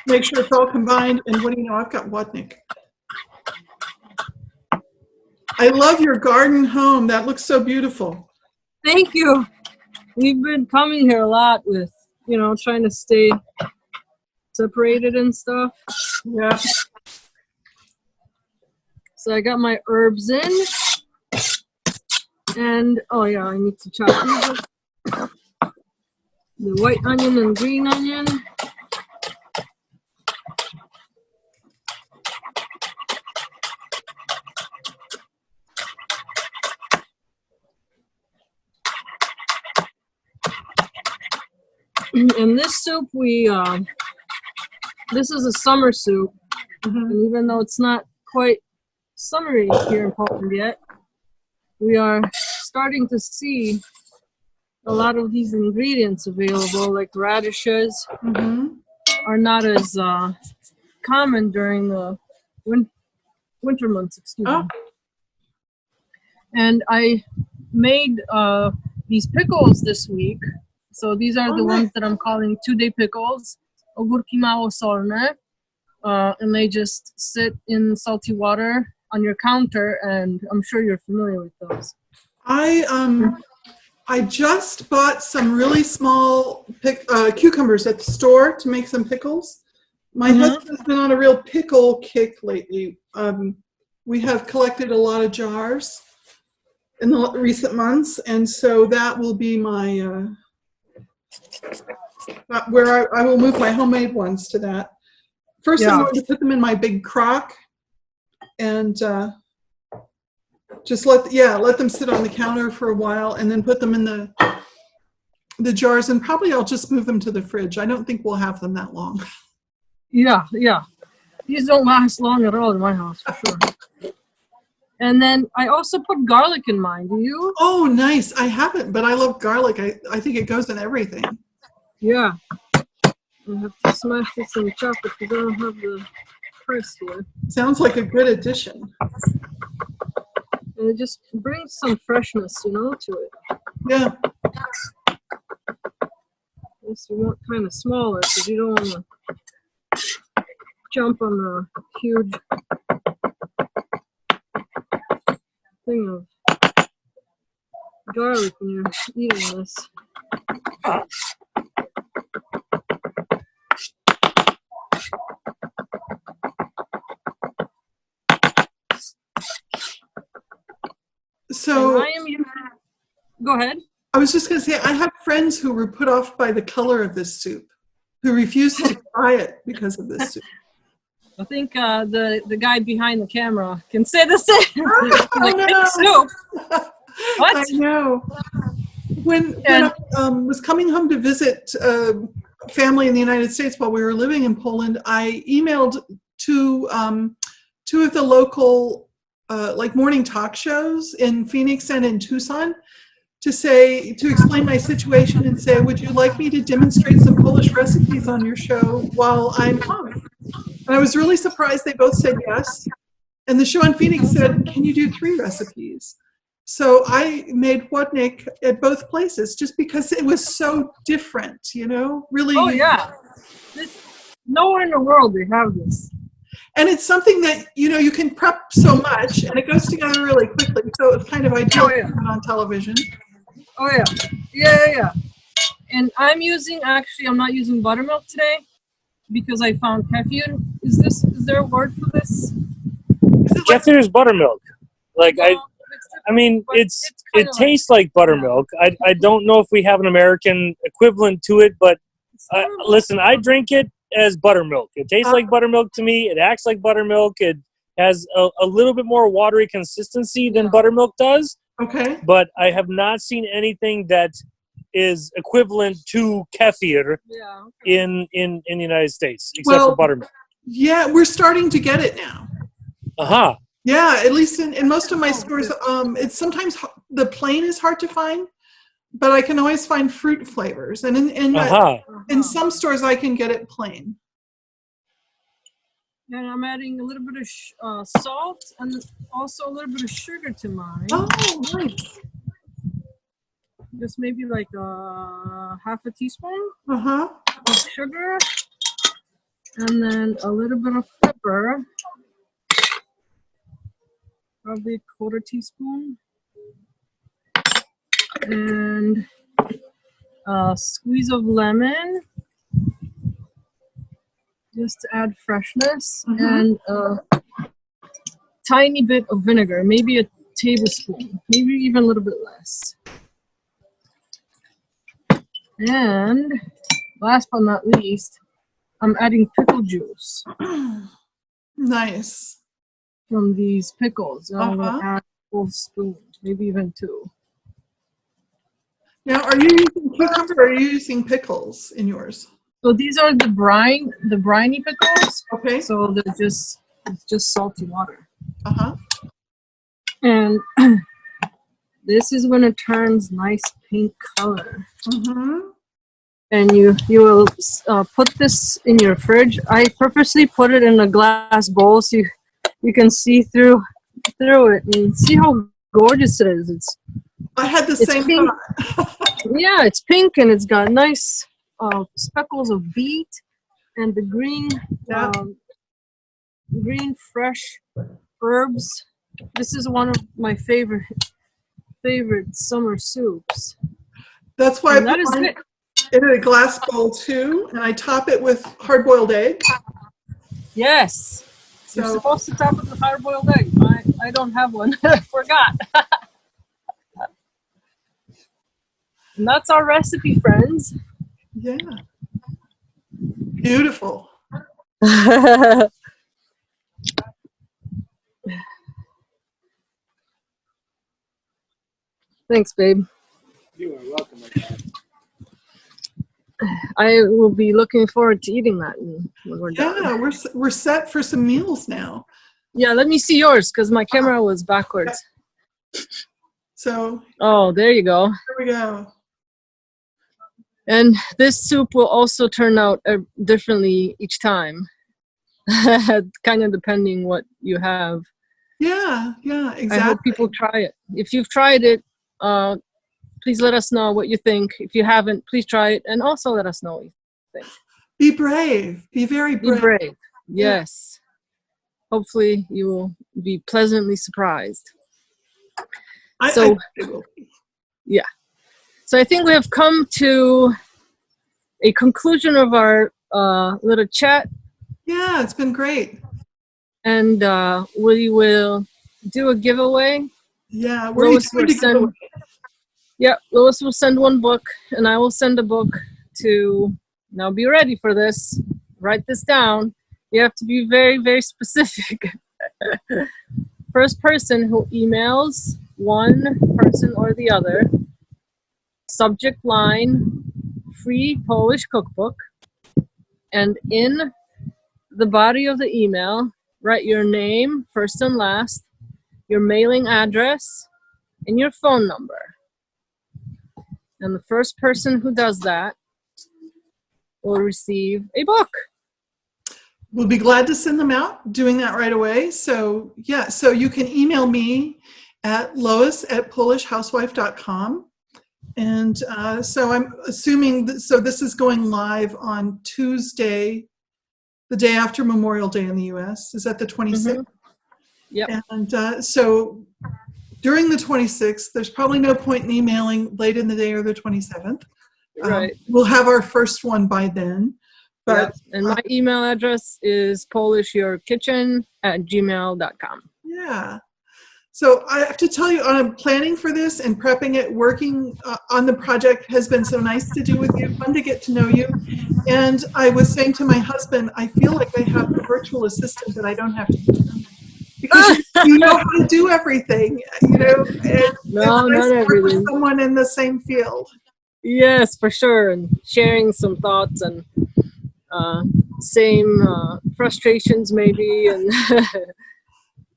Make sure it's all combined. And what do you know? I've got Wodnik. I love your garden home. That looks so beautiful. Thank you. We've been coming here a lot with, you know, trying to stay separated and stuff. Yeah. So I got my herbs in. And, oh yeah, I need to chop these up. The white onion and green onion. And this soup, this is a summer soup. And even though it's not quite summery here in Poland yet, we are starting to see a lot of these ingredients available, like radishes, are not as common during the winter months, excuse me. And I made these pickles this week. So these are the ones that I'm calling 2-day pickles, ogórki małosolne, and they just sit in salty water on your counter, and I'm sure you're familiar with those. I just bought some really small cucumbers at the store to make some pickles. My husband's been on a real pickle kick lately. We have collected a lot of jars in the recent months, and so that will be my where I will move my homemade ones to that. First, I'm going to put them in my big crock and just let them sit on the counter for a while, and then put them in the jars, and probably I'll just move them to the fridge. I don't think we'll have them that long. Yeah. These don't last long at all in my house, for sure. And then I also put garlic in mine. Do you? Oh, nice. I haven't, but I love garlic. I think it goes in everything. Yeah. I have to smash this and chop it because I don't have the press here. Sounds like a good addition. And it just brings some freshness, you know, to it. Yeah. This you want kind of smaller because you don't want to jump on the huge thing of garlic when you're eating this. So go ahead. I was just going to say, I have friends who were put off by the color of this soup, who refused to try it because of this soup. I think the guy behind the camera can say the same. Like, no. Soup. What? I know. When I was coming home to visit family in the United States while we were living in Poland, I emailed two of the local morning talk shows in Phoenix and in Tucson to explain my situation and say, would you like me to demonstrate some Polish recipes on your show while I'm home? And I was really surprised they both said yes. And the show in Phoenix said, can you do 3 recipes? So I made Wodnik at both places just because it was so different, you know, really. Oh, yeah. Nowhere in the world they have this. And it's something that, you know, you can prep so much and it goes together really quickly. So it's kind of ideal to put on television. Oh, yeah. Yeah. And I'm not using buttermilk today because I found kefir. Is there a word for this? Kefir is buttermilk. Like, I mean, it tastes like buttermilk. I don't know if we have an American equivalent to it, but listen, I drink it as buttermilk. It tastes like buttermilk to me. It acts like buttermilk. It has a little bit more watery consistency than buttermilk does. Okay. But I have not seen anything that is equivalent to kefir in the United States, except for buttermilk. Yeah, we're starting to get it now. Aha. Yeah, at least in most of my stores, it's sometimes the plain is hard to find, but I can always find fruit flavors. And in some stores, I can get it plain. And I'm adding a little bit of salt and also a little bit of sugar to mine. Oh, nice. just maybe like half a teaspoon Uh-huh. of sugar, and then a little bit of pepper, probably a quarter teaspoon, and a squeeze of lemon, just to add freshness, and a tiny bit of vinegar, maybe a tablespoon, maybe even a little bit less. And last but not least, I'm adding pickle juice. Nice. From these pickles. I'm going to add a full spoon, maybe even 2. Now, are you using cucumber or are you using pickles in yours? So these are the briny pickles. Okay. So they're it's just salty water. Uh-huh. And this is when it turns nice pink color. And you will put this in your fridge. I purposely put it in a glass bowl so you can see through it and see how gorgeous it is. I had the same thought. Yeah, it's pink and it's got nice speckles of beet and the green fresh herbs. This is one of my favorite summer soups. That's why I put mine in a glass bowl too, and I top it with hard-boiled eggs. Yes. You're supposed to top it with hard-boiled egg. I don't have one. I forgot. And that's our recipe, friends. Yeah. Beautiful. Thanks, babe. You are welcome. I will be looking forward to eating that when we're done. Yeah, we're set for some meals now. Yeah, let me see yours because my camera was backwards. So. Oh, there you go. There we go. And this soup will also turn out differently each time, kind of depending what you have. Yeah, exactly. I hope people try it. If you've tried it, please let us know what you think. If you haven't, please try it, and also let us know what you think. Be brave. Be very brave. Be brave. Yes. Yeah. Hopefully, you will be pleasantly surprised. I will. Yeah. So I think we have come to a conclusion of our little chat. Yeah, it's been great. And we will do a giveaway. Yeah, Lois will send one book, and I will send a book to. Now be ready for this. Write this down. You have to be very, very specific. First person who emails one person or the other, subject line, free Polish cookbook, and in the body of the email, write your name, first and last, your mailing address, and your phone number. And the first person who does that will receive a book. We'll be glad to send them out, doing that right away. So, yeah, so you can email me at lois@polishhousewife.com. And so I'm assuming, this is going live on Tuesday, the day after Memorial Day in the U.S. Is that the 26th? Mm-hmm. Yeah. And so during the 26th, there's probably no point in emailing late in the day or the 27th. Right. We'll have our first one by then. But yep. And my email address is polishyourkitchen@gmail.com. Yeah. So I have to tell you, planning for this and prepping it, working on the project has been so nice to do with you, fun to get to know you. And I was saying to my husband, I feel like I have a virtual assistant that I don't have to do. Because you know how to do everything, and no, not everything. With someone in the same field. Yes, for sure. And sharing some thoughts and same frustrations maybe, and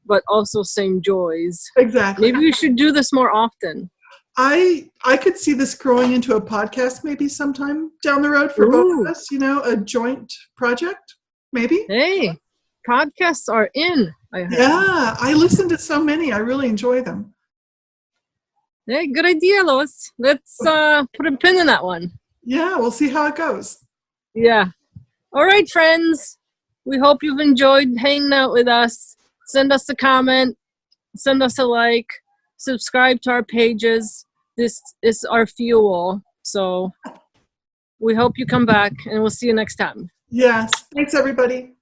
but also same joys. Exactly. Maybe we should do this more often. I could see this growing into a podcast maybe sometime down the road for both of us, a joint project, maybe. Hey, podcasts are in, I heard. Yeah, I listen to so many. I really enjoy them. Hey, good idea, Lois. Let's put a pin in that one. Yeah, we'll see how it goes. Yeah. All right, friends. We hope you've enjoyed hanging out with us. Send us a comment. Send us a like. Subscribe to our pages. This is our fuel. So we hope you come back, and we'll see you next time. Yes. Thanks, everybody.